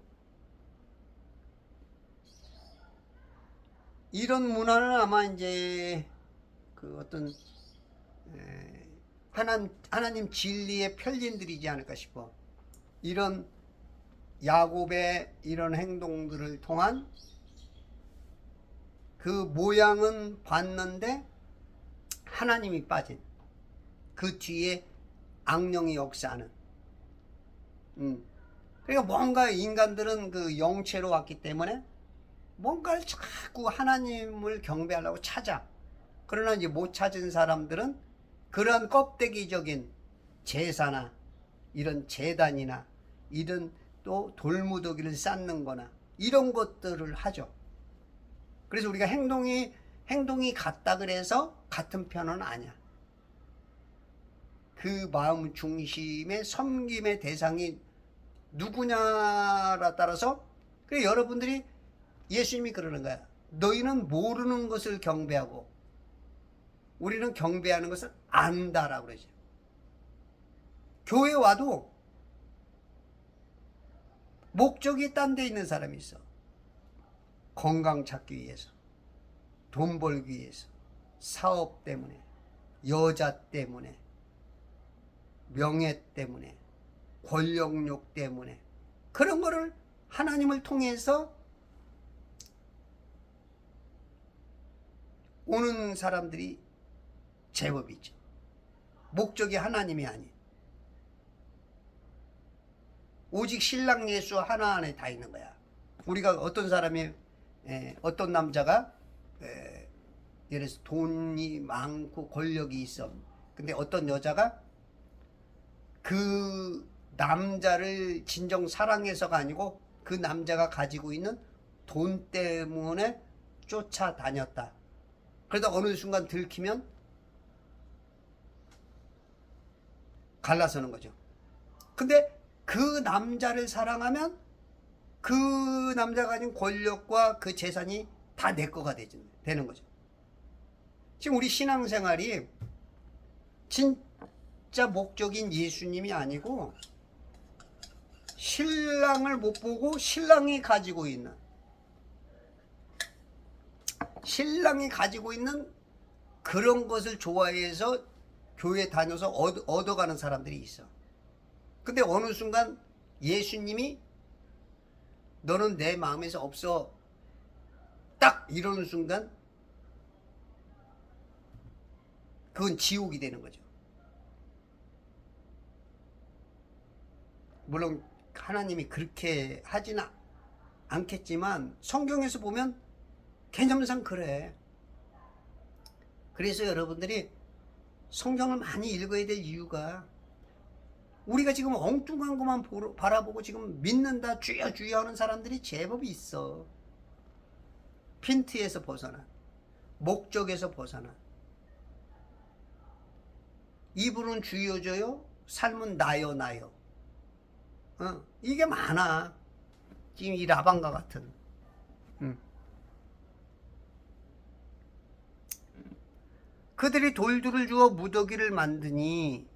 이런 문화는 아마 이제 그 어떤 하나님 진리의 편린들이지 않을까 싶어. 이런 야곱의 이런 행동들을 통한 그 모양은 봤는데 하나님이 빠진, 그 뒤에 악령이 역사하는. 그러니까 뭔가 인간들은 그 영체로 왔기 때문에 뭔가를 자꾸 하나님을 경배하려고 찾아. 그러나 이제 못 찾은 사람들은 그런 껍데기적인 제사나 이런 제단이나 이런 또 돌무더기를 쌓는 거나 이런 것들을 하죠. 그래서 우리가 행동이 같다 그래서 같은 편은 아니야. 그 마음 중심의 섬김의 대상이 누구냐에 따라서, 그래 여러분들이, 예수님이 그러는 거야. 너희는 모르는 것을 경배하고 우리는 경배하는 것을 안다라고 그러죠. 교회 와도 목적이 딴 데 있는 사람이 있어. 건강 찾기 위해서, 돈 벌기 위해서, 사업 때문에, 여자 때문에, 명예 때문에, 권력욕 때문에, 그런 거를 하나님을 통해서 오는 사람들이 제법 있죠. 목적이 하나님이 아닌, 오직 신랑 예수 하나 안에 다 있는 거야. 우리가 어떤 사람이, 어떤 남자가 예를 들어서 돈이 많고 권력이 있어. 근데 어떤 여자가 그 남자를 진정 사랑해서가 아니고 그 남자가 가지고 있는 돈 때문에 쫓아다녔다. 그러다 어느 순간 들키면 갈라서는 거죠. 근데 그 남자를 사랑하면 그 남자가 가진 권력과 그 재산이 다 내 거가 되는 거죠. 지금 우리 신앙생활이 진짜 목적인 예수님이 아니고 신랑을 못 보고 신랑이 가지고 있는 그런 것을 좋아해서 교회 다녀서 얻어가는 사람들이 있어. 근데 어느 순간 예수님이 너는 내 마음에서 없어 딱 이러는 순간 그건 지옥이 되는 거죠. 물론 하나님이 그렇게 하지는 않겠지만 성경에서 보면 개념상 그래. 그래서 여러분들이 성경을 많이 읽어야 될 이유가 우리가 지금 엉뚱한 것만 바라보고 지금 믿는다 주여 주여 하는 사람들이 제법 있어. 핀트에서 벗어나, 목적에서 벗어나. 입으로는 주여 주여, 삶은 나요 나요. 이게 많아. 지금 이 라반과 같은. 그들이 돌들을 주어 무더기를 만드니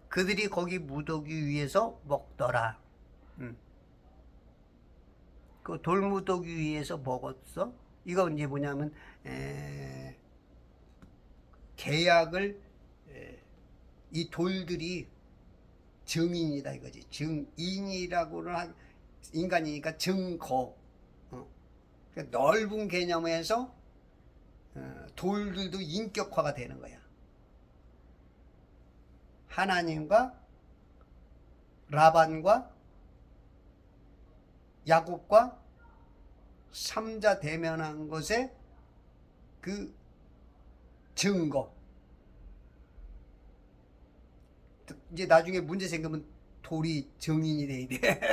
그들이 거기 무더기 위에서 먹더라. 그 돌무더기 위에서 먹었어. 이거 이제 뭐냐면 계약을 이 돌들이 증인이다 이거지. 증인이라고는 인간이니까 증거. 그러니까 넓은 개념에서 돌들도 인격화가 되는 거야. 하나님과 라반과 야곱과 삼자 대면한 것의 그 증거. 이제 나중에 문제 생기면 돌이 증인이 돼야 돼.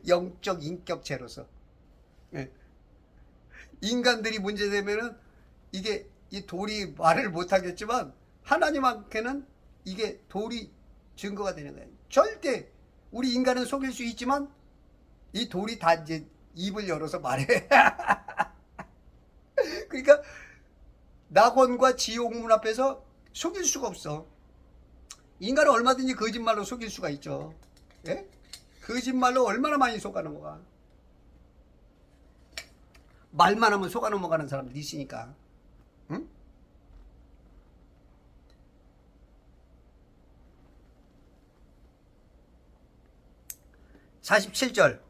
영적 인격체로서. 인간들이 문제되면은 이게 이 돌이 말을 못하겠지만 하나님한테는 이게 돌이 증거가 되는 거예요. 절대 우리 인간은 속일 수 있지만 이 돌이 다 이제 입을 열어서 말해. 그러니까 낙원과 지옥문 앞에서 속일 수가 없어. 인간은 얼마든지 거짓말로 속일 수가 있죠. 예? 거짓말로 얼마나 많이 속아 넘어가. 말만 하면 속아 넘어가는 사람들이 있으니까. 응? 47절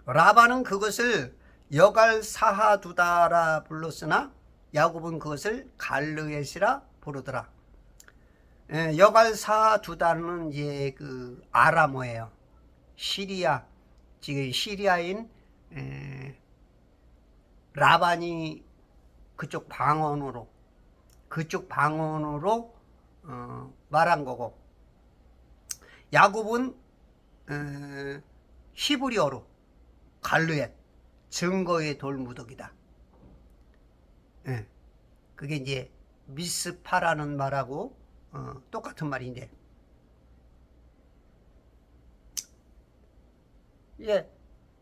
라반은 그것을 여갈 사하두다라 불렀으나 야곱은 그것을 갈르엣이라 부르더라. 여갈 사하두다는 이제 그 아람어예요. 시리아, 지금 시리아인 라반이 그쪽 방언으로 말한 거고, 야곱은 히브리어로 갈르엣, 증거의 돌무더기다. 그게 이제 미스파라는 말하고 똑같은 말인데, 이게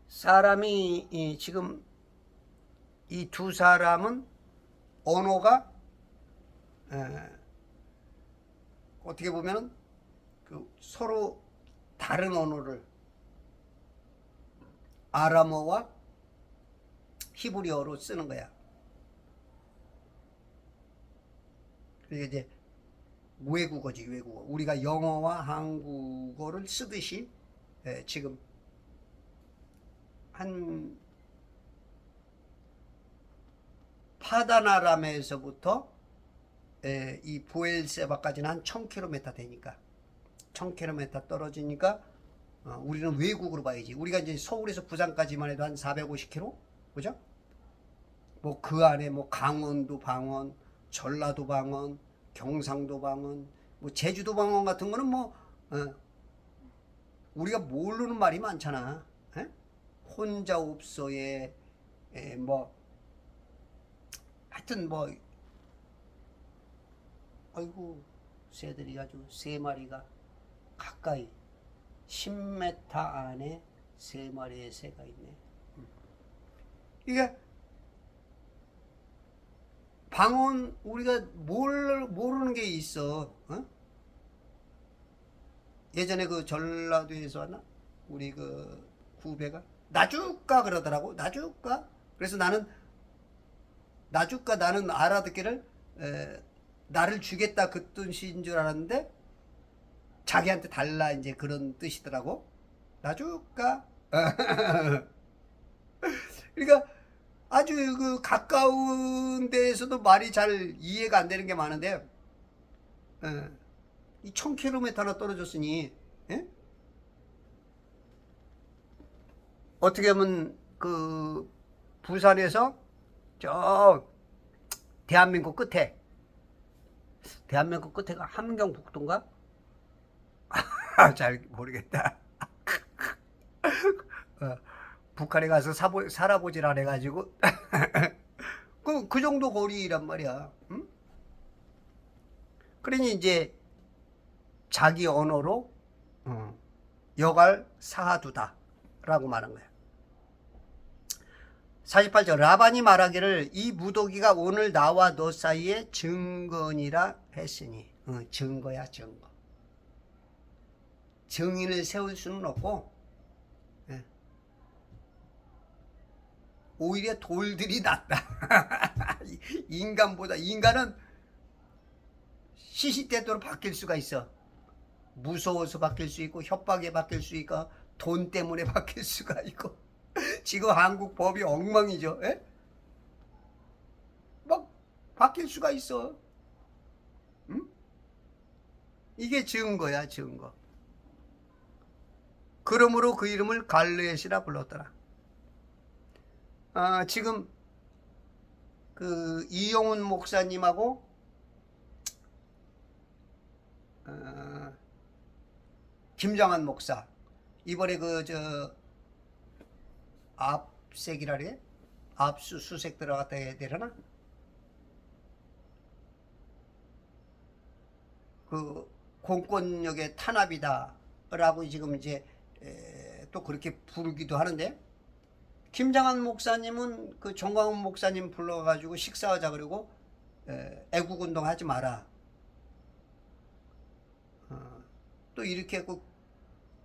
사람이 지금 이 두 사람은 언어가 어떻게 보면은 그 서로 다른 언어를 아람어와 히브리어로 쓰는 거야. 그게 이제 외국어지, 외국어. 우리가 영어와 한국어를 쓰듯이 지금 한 파다나람에서부터 이 부엘세바까지는 한 1000km 되니까 1000km 떨어지니까 우리는 외국으로 봐야지. 우리가 이제 서울에서 부산까지만 해도 한 450km, 그죠? 뭐 그 안에 뭐 강원도 방언, 전라도 방언, 경상도 방언, 뭐 제주도 방언 같은 거는 뭐 우리가 모르는 말이 많잖아. 혼자 없어에 뭐 하여튼 뭐 아이고 새들이 아주 3마리가 가까이 10m 안에 3마리의 새가 있네. 이게 방언 우리가 모르는 게 있어. 예전에 그 전라도에서 왔나? 우리 그 후배가 나줄까 그러더라고. 나줄까? 그래서 나는 나줄까 나는 알아듣기를 나를 주겠다 그 뜻인 줄 알았는데 자기한테 달라 이제 그런 뜻이더라고. 나줄까? 그러니까 아주 그 가까운 데에서도 말이 잘 이해가 안 되는 게 많은데 이 1000km나 떨어졌으니 어떻게 하면 그 부산에서 저 대한민국 끝에가 함경북도인가? 잘 모르겠다. 북한에 가서 살아보질 않아가지고 그 정도 거리란 말이야. 응? 그러니 이제 자기 언어로 여갈 사하두다라고 말한 거야. 48절 라반이 말하기를 이 무더기가 오늘 나와 너 사이에 증거니라 했으니 증거야 증거. 증인을 세울 수는 없고 오히려 돌들이 낫다. 인간보다. 인간은 시시때때로 바뀔 수가 있어. 무서워서 바뀔 수 있고 협박에 바뀔 수 있고 돈 때문에 바뀔 수가 있고 지금 한국 법이 엉망이죠. 막 바뀔 수가 있어. 응? 이게 증거야 증거. 그러므로 그 이름을 갈르엣이라 불렀더라. 지금 그 이용훈 목사님하고 김정한 목사 이번에 그 저 압색이라 그래? 압수수색 들어갔다 해야 되려나? 그 공권력의 탄압이다 라고 지금 이제 또 그렇게 부르기도 하는데 김장한 목사님은 그 정광훈 목사님 불러가지고 식사하자 그러고 애국운동 하지 마라. 또 이렇게 했고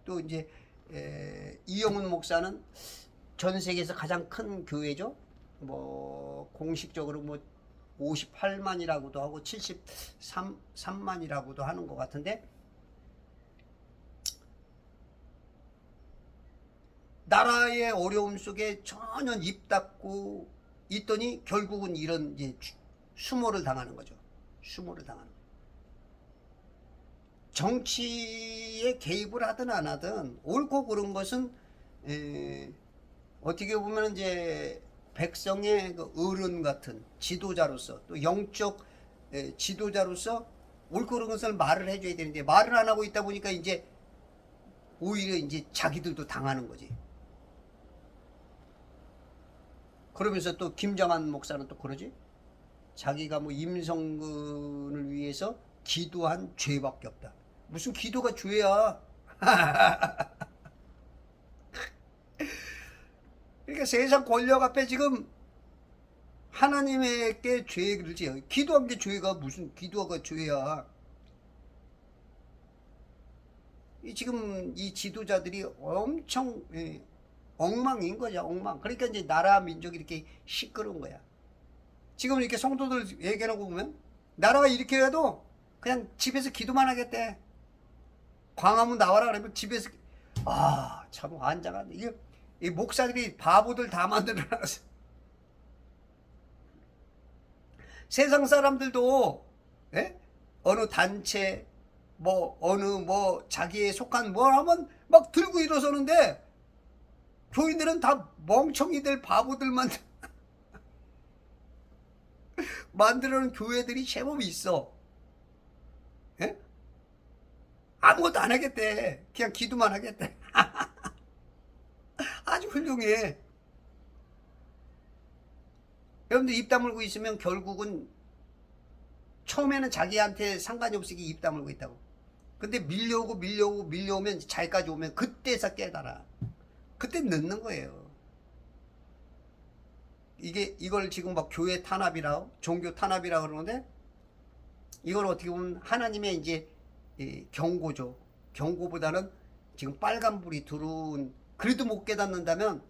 또 이제 이용훈 목사는 전 세계에서 가장 큰 교회죠. 뭐 공식적으로 뭐 58만이라고도 하고 73만이라고도 하는 것 같은데 나라의 어려움 속에 전혀 입 닫고 있더니 결국은 이런 이제 수모를 당하는 거죠. 수모를 당하는 거죠. 정치에 개입을 하든 안 하든 옳고 그른 것은 어떻게 보면 이제 백성의 그 어른 같은 지도자로서 또 영적 지도자로서 옳고 그른 것을 말을 해줘야 되는데 말을 안 하고 있다 보니까 이제 오히려 이제 자기들도 당하는 거지. 그러면서 또 김정한 목사는 또 그러지. 자기가 뭐 임성근을 위해서 기도한 죄밖에 없다. 무슨 기도가 죄야. 그러니까 세상 권력 앞에 지금 하나님에게 죄를 지어. 기도한 게 죄가 무슨 기도가 죄야. 지금 이 지도자들이 엄청 엉망인 거죠. 엉망. 그러니까 이제 나라 민족이 이렇게 시끄러운 거야. 지금 이렇게 성도들 얘기하고 보면 나라가 이렇게 해도 그냥 집에서 기도만 하겠대. 광화문 나와라 그러면 집에서 참 환장한데 이게 이 목사들이 바보들 다 만들어놨어. 세상 사람들도 어느 단체 뭐 어느 뭐 자기에 속한 뭘 하면 막 들고 일어서는데 교인들은 다 멍청이들 바보들만 만들어놓은 교회들이 제법 있어. 아무것도 안 하겠대. 그냥 기도만 하겠대. 아주 훌륭해. 여러분들 입 다물고 있으면 결국은 처음에는 자기한테 상관이 없으니 입 다물고 있다고. 근데 밀려오면 자기까지 오면 그때서 깨달아. 그때 늦는 거예요. 이걸 지금 막 교회 탄압이라고 종교 탄압이라고 그러는데 이걸 어떻게 보면 하나님의 이제 경고죠. 경고보다는 지금 빨간불이 들어온 그래도 못 깨닫는다면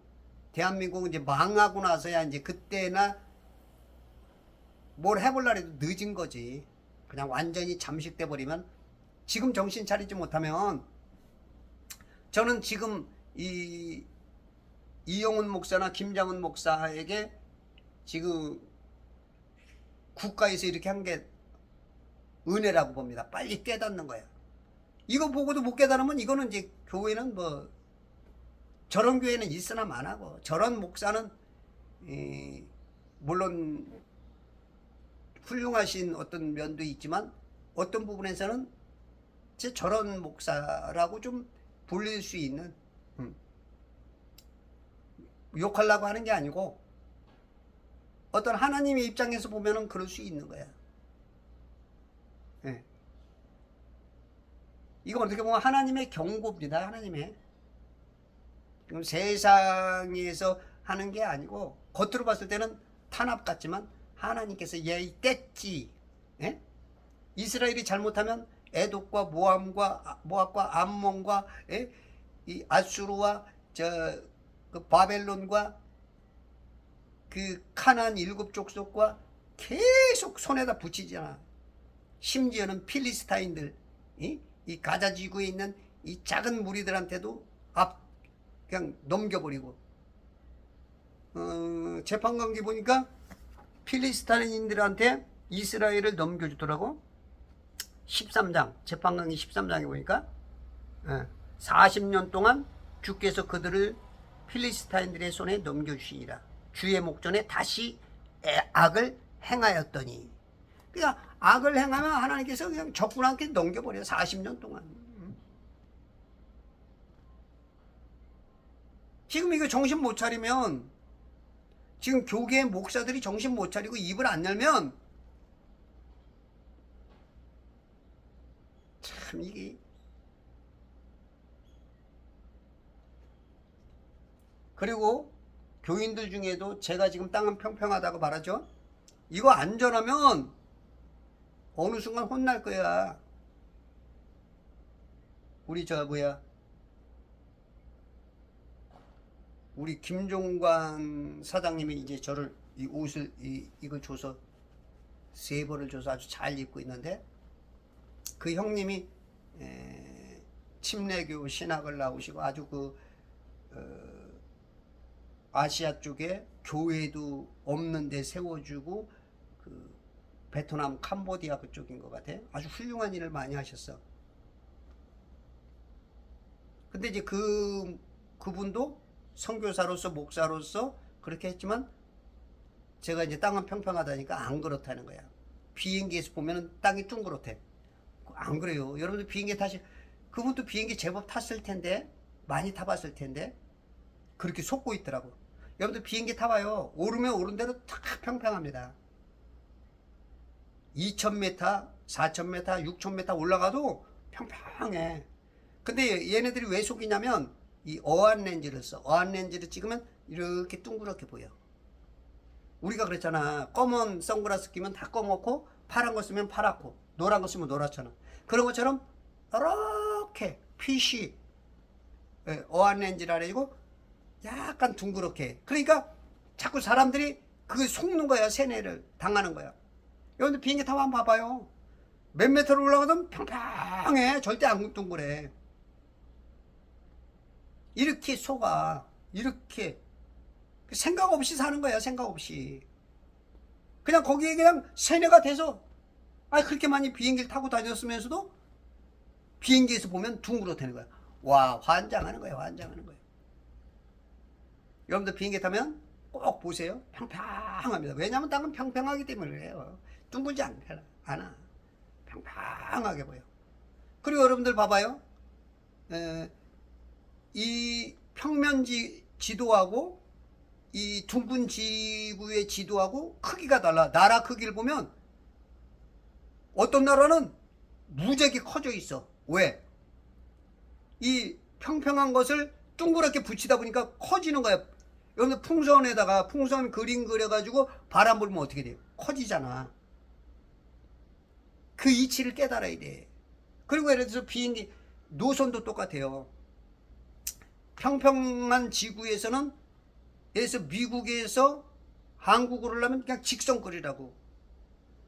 대한민국은 이제 망하고 나서야 이제 그때나 뭘 해볼라 해도 늦은 거지. 그냥 완전히 잠식돼 버리면, 지금 정신 차리지 못하면, 저는 지금 이영훈 목사나 김장훈 목사에게 지금 국가에서 이렇게 한 게 은혜라고 봅니다. 빨리 깨닫는 거야. 이거 보고도 못 깨달으면 이거는 이제 교회는 뭐 저런 교회는 있으나 마나고, 저런 목사는 물론 훌륭하신 어떤 면도 있지만 어떤 부분에서는 저런 목사라고 좀 불릴 수 있는, 욕하려고 하는 게 아니고 어떤 하나님의 입장에서 보면은 그럴 수 있는 거야. 네. 이거 어떻게 보면 하나님의 경고입니다. 하나님의. 지금 세상에서 하는 게 아니고 겉으로 봤을 때는 탄압 같지만 하나님께서 예의 뗐지. 예? 이스라엘이 잘못하면 에돔과 모압과 암몬과, 예? 이 아수르와 그 바벨론과 그 카나안 7족속과 계속 손에다 붙이잖아. 심지어는 필리스타인들, 이 가자 지구에 있는 이 작은 무리들한테도 그냥 넘겨버리고, 재판 관계 보니까 필리스타인들한테 이스라엘을 넘겨주더라고. 13장, 재판 관계 13장에 보니까 40년 동안 주께서 그들을 필리스타인들의 손에 넘겨주시니라. 주의 목전에 다시 악을 행하였더니. 그러니까 악을 행하면 하나님께서 그냥 적군한테 넘겨버려요. 40년 동안. 지금 이거 정신 못 차리면, 지금 교계 목사들이 정신 못 차리고 입을 안 열면 참 이게. 그리고 교인들 중에도 제가 지금 땅은 평평하다고 말하죠. 이거 안전하면 어느 순간 혼날 거야. 우리 우리 김종관 사장님이 이제 저를 이 옷을 이거 줘서 3벌을 줘서 아주 잘 입고 있는데, 그 형님이 침례교 신학을 나오시고 아주 아시아 쪽에 교회도 없는 데 세워주고, 그 베트남 캄보디아 그쪽인 것 같아. 아주 훌륭한 일을 많이 하셨어. 근데 이제 그분도 선교사로서 목사로서 그렇게 했지만, 제가 이제 땅은 평평하다니까 안 그렇다는 거야. 비행기에서 보면은 땅이 둥그렇대. 안 그래요. 여러분들 비행기 그분도 비행기 제법 탔을 텐데, 많이 타봤을 텐데 그렇게 속고 있더라고. 여러분들 비행기 타봐요. 오르면 오른 대로 다 평평합니다. 2000m, 4000m, 6000m 올라가도 평평해. 근데 얘네들이 왜 속이냐면 이 어안 렌즈를 써. 어안 렌즈를 찍으면 이렇게 둥그렇게 보여. 우리가 그랬잖아. 검은 선글라스 끼면 다 검었고 파란 거 쓰면 파랗고 노란 거 쓰면 노랗잖아. 그런 것처럼 이렇게 핏이 어안 렌즈라 그래가지고 약간 둥그렇게. 그러니까 자꾸 사람들이 그게 속는 거야. 세뇌를 당하는 거야. 여러분들 비행기 타고 한번 봐봐요. 몇 메터를 올라가도 평평해. 절대 안 둥그래. 이렇게 속아. 이렇게 생각 없이 사는 거야. 생각 없이. 그냥 거기에 그냥 세뇌가 돼서, 그렇게 많이 비행기를 타고 다녔으면서도 비행기에서 보면 둥그렇다는 거야. 와, 환장하는 거야. 환장하는 거야. 여러분들 비행기 타면 꼭 보세요. 평평합니다. 왜냐하면 땅은 평평하기 때문에 그래요. 둥글지 않아. 평평하게 보여. 그리고 여러분들 봐봐요. 이 평면지 지도하고 이 둥근 지구의 지도하고 크기가 달라. 나라 크기를 보면 어떤 나라는 무지하게 커져 있어. 왜? 이 평평한 것을 둥그렇게 붙이다 보니까 커지는 거야. 여러분들 풍선 그림 그려가지고 바람 불면 어떻게 돼요? 커지잖아. 그 이치를 깨달아야 돼. 그리고 예를 들어서 비행기 노선도 똑같아요. 평평한 지구에서는, 예를 들어서 미국에서 한국으로 오려면 그냥 직선거리라고.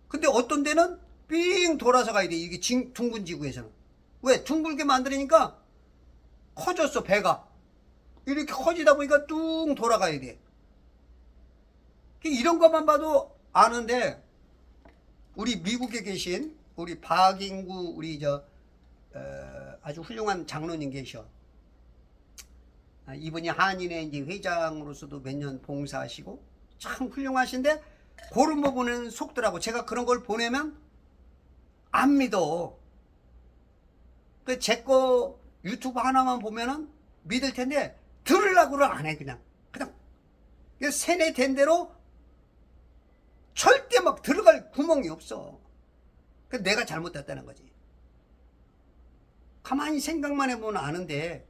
근데 어떤 데는 삥 돌아서 가야 돼. 이게 둥근 지구에서는. 왜? 둥글게 만들으니까 커졌어, 배가. 이렇게 커지다 보니까 뚱 돌아가야 돼. 이런 것만 봐도 아는데, 우리 미국에 계신 우리 박인구 우리 아주 훌륭한 장로님 계셔. 이분이 한인의 이제 회장으로서도 몇 년 봉사하시고 참 훌륭하신데, 그런 부분은 속더라고. 제가 그런 걸 보내면 안 믿어. 제 거 유튜브 하나만 보면은 믿을 텐데 들으려고는 안 해. 그냥 세뇌된 대로 절대 막 들어갈 구멍이 없어. 내가 잘못됐다는 거지. 가만히 생각만 해보면 아는데,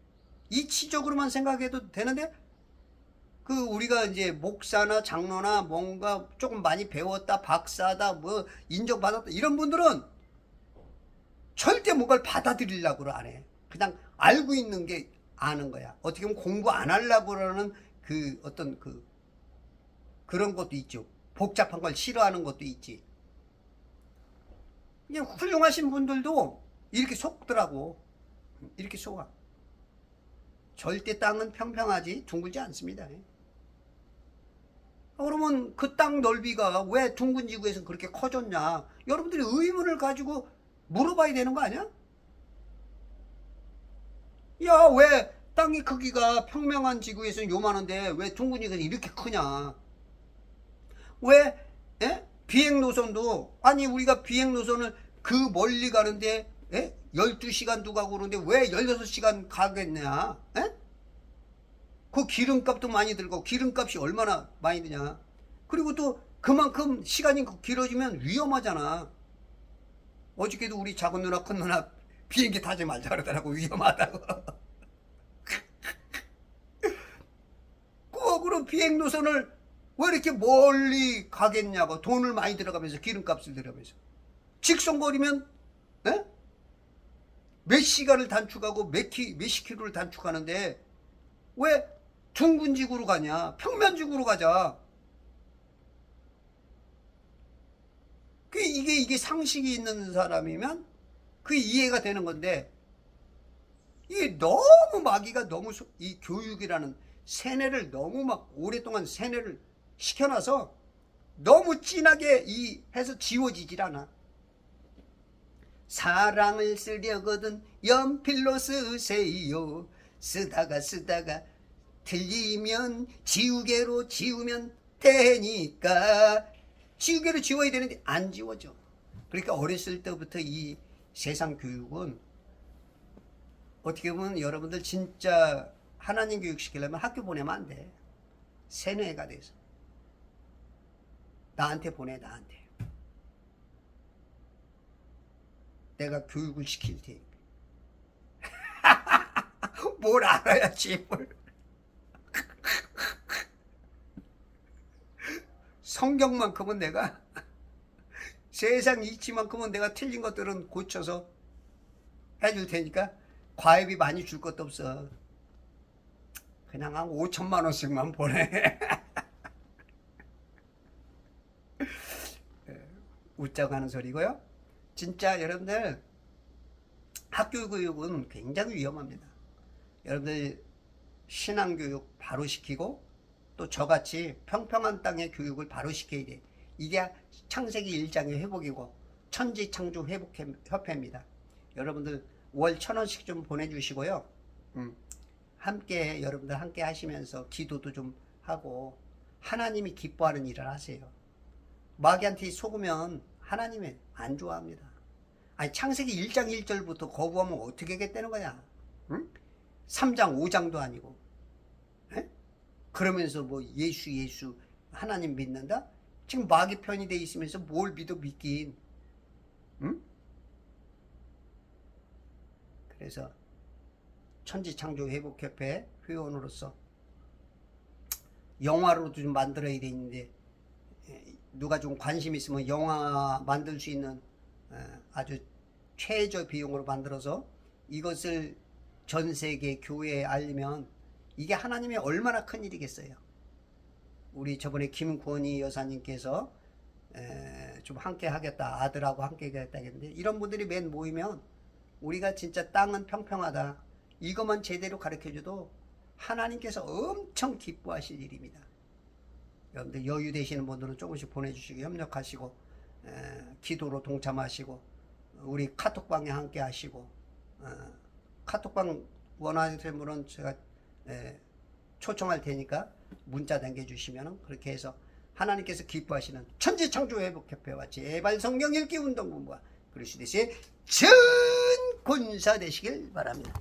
이치적으로만 생각해도 되는데, 우리가 이제 목사나 장로나 뭔가 조금 많이 배웠다, 박사다, 뭐 인정받았다, 이런 분들은 절대 뭔가를 받아들이려고 안 해. 그냥 알고 있는 게 아는 거야. 어떻게 보면 공부 안 하려고 그러는 어떤 그런 것도 있죠. 복잡한 걸 싫어하는 것도 있지. 그냥 훌륭하신 분들도 이렇게 속더라고. 이렇게 속아. 절대 땅은 평평하지 둥글지 않습니다. 그러면 그 땅 넓이가 왜 둥근 지구에서 그렇게 커졌냐? 여러분들이 의문을 가지고 물어봐야 되는 거 아니야? 야, 왜 땅의 크기가 평평한 지구에서는 요만한데 왜 둥근 지구에서 이렇게 크냐? 왜 비행 노선도, 아니 우리가 비행 노선을 그 멀리 가는데 12시간도 가고 그러는데 왜 16시간 가겠냐? 그 기름값도 많이 들고, 기름값이 얼마나 많이 드냐? 그리고 또 그만큼 시간이 길어지면 위험하잖아. 어저께도 우리 작은 누나 큰 누나 비행기 타지 말자 그러더라고. 위험하다고. 그럼 비행 노선을 왜 이렇게 멀리 가겠냐고. 돈을 많이 들어가면서, 기름값을 들어가면서. 직선거리면 몇 시간을 단축하고 몇십 킬로를 단축하는데 왜 둥근 지구로 가냐? 평면 지구로 가자. 이게 상식이 있는 사람이면 그게 이해가 되는 건데, 이게 너무 마귀가 너무 이 교육이라는 세뇌를 너무 막 오랫동안 세뇌를 시켜놔서 너무 진하게 해서 지워지질 않아. 사랑을 쓰려거든 연필로 쓰세요. 쓰다가 틀리면 지우개로 지우면 되니까. 지우개로 지워야 되는데 안 지워져. 그러니까 어렸을 때부터 이 세상 교육은 어떻게 보면 여러분들 진짜 하나님 교육 시키려면 학교 보내면 안 돼. 세뇌가 돼서. 나한테 보내, 나한테. 내가 교육을 시킬 테니까. 뭘 알아야지, 뭘. 성경만큼은 내가, 세상 이치만큼은 내가 틀린 것들은 고쳐서 해줄 테니까 과외비 많이 줄 것도 없어. 그냥 한 5천만 원씩만 보내. 웃자고 하는 소리고요. 진짜 여러분들 학교 교육은 굉장히 위험합니다. 여러분들 신앙교육 바로 시키고, 또 저같이 평평한 땅의 교육을 바로 시켜야 돼. 이게 창세기 1장의 회복이고 천지창조회복협회입니다. 여러분들 월 1,000원씩 좀 보내주시고요. 함께, 여러분들 함께 하시면서 기도도 좀 하고 하나님이 기뻐하는 일을 하세요. 마귀한테 속으면 하나님이 안 좋아합니다. 아니, 창세기 1장 1절부터 거부하면 어떻게 하겠다는 거야? 응? 3장 5장도 아니고. 에? 그러면서 뭐 예수 하나님 믿는다? 지금 마귀 편이 돼 있으면서 뭘 믿긴. 응? 그래서 천지창조회복협회 회원으로서 영화로도 좀 만들어야 되는데, 누가 좀 관심 있으면 영화 만들 수 있는 아주 최저 비용으로 만들어서 이것을 전 세계 교회에 알리면 이게 하나님의 얼마나 큰 일이겠어요. 우리 저번에 김권희 여사님께서 좀 함께 하겠다, 아들하고 함께 하겠다 했는데, 이런 분들이 맨 모이면 우리가 진짜 땅은 평평하다, 이것만 제대로 가르쳐줘도 하나님께서 엄청 기뻐하실 일입니다. 여러분들 여유 되시는 분들은 조금씩 보내주시고 협력하시고, 기도로 동참하시고, 우리 카톡방에 함께 하시고, 카톡방 원하시는 분은 제가 초청할 테니까 문자 남겨주시면 그렇게 해서 하나님께서 기뻐하시는 천지창조회복협회와 제발성경 읽기 운동본부와 그리스도의 전 군사 되시길 바랍니다.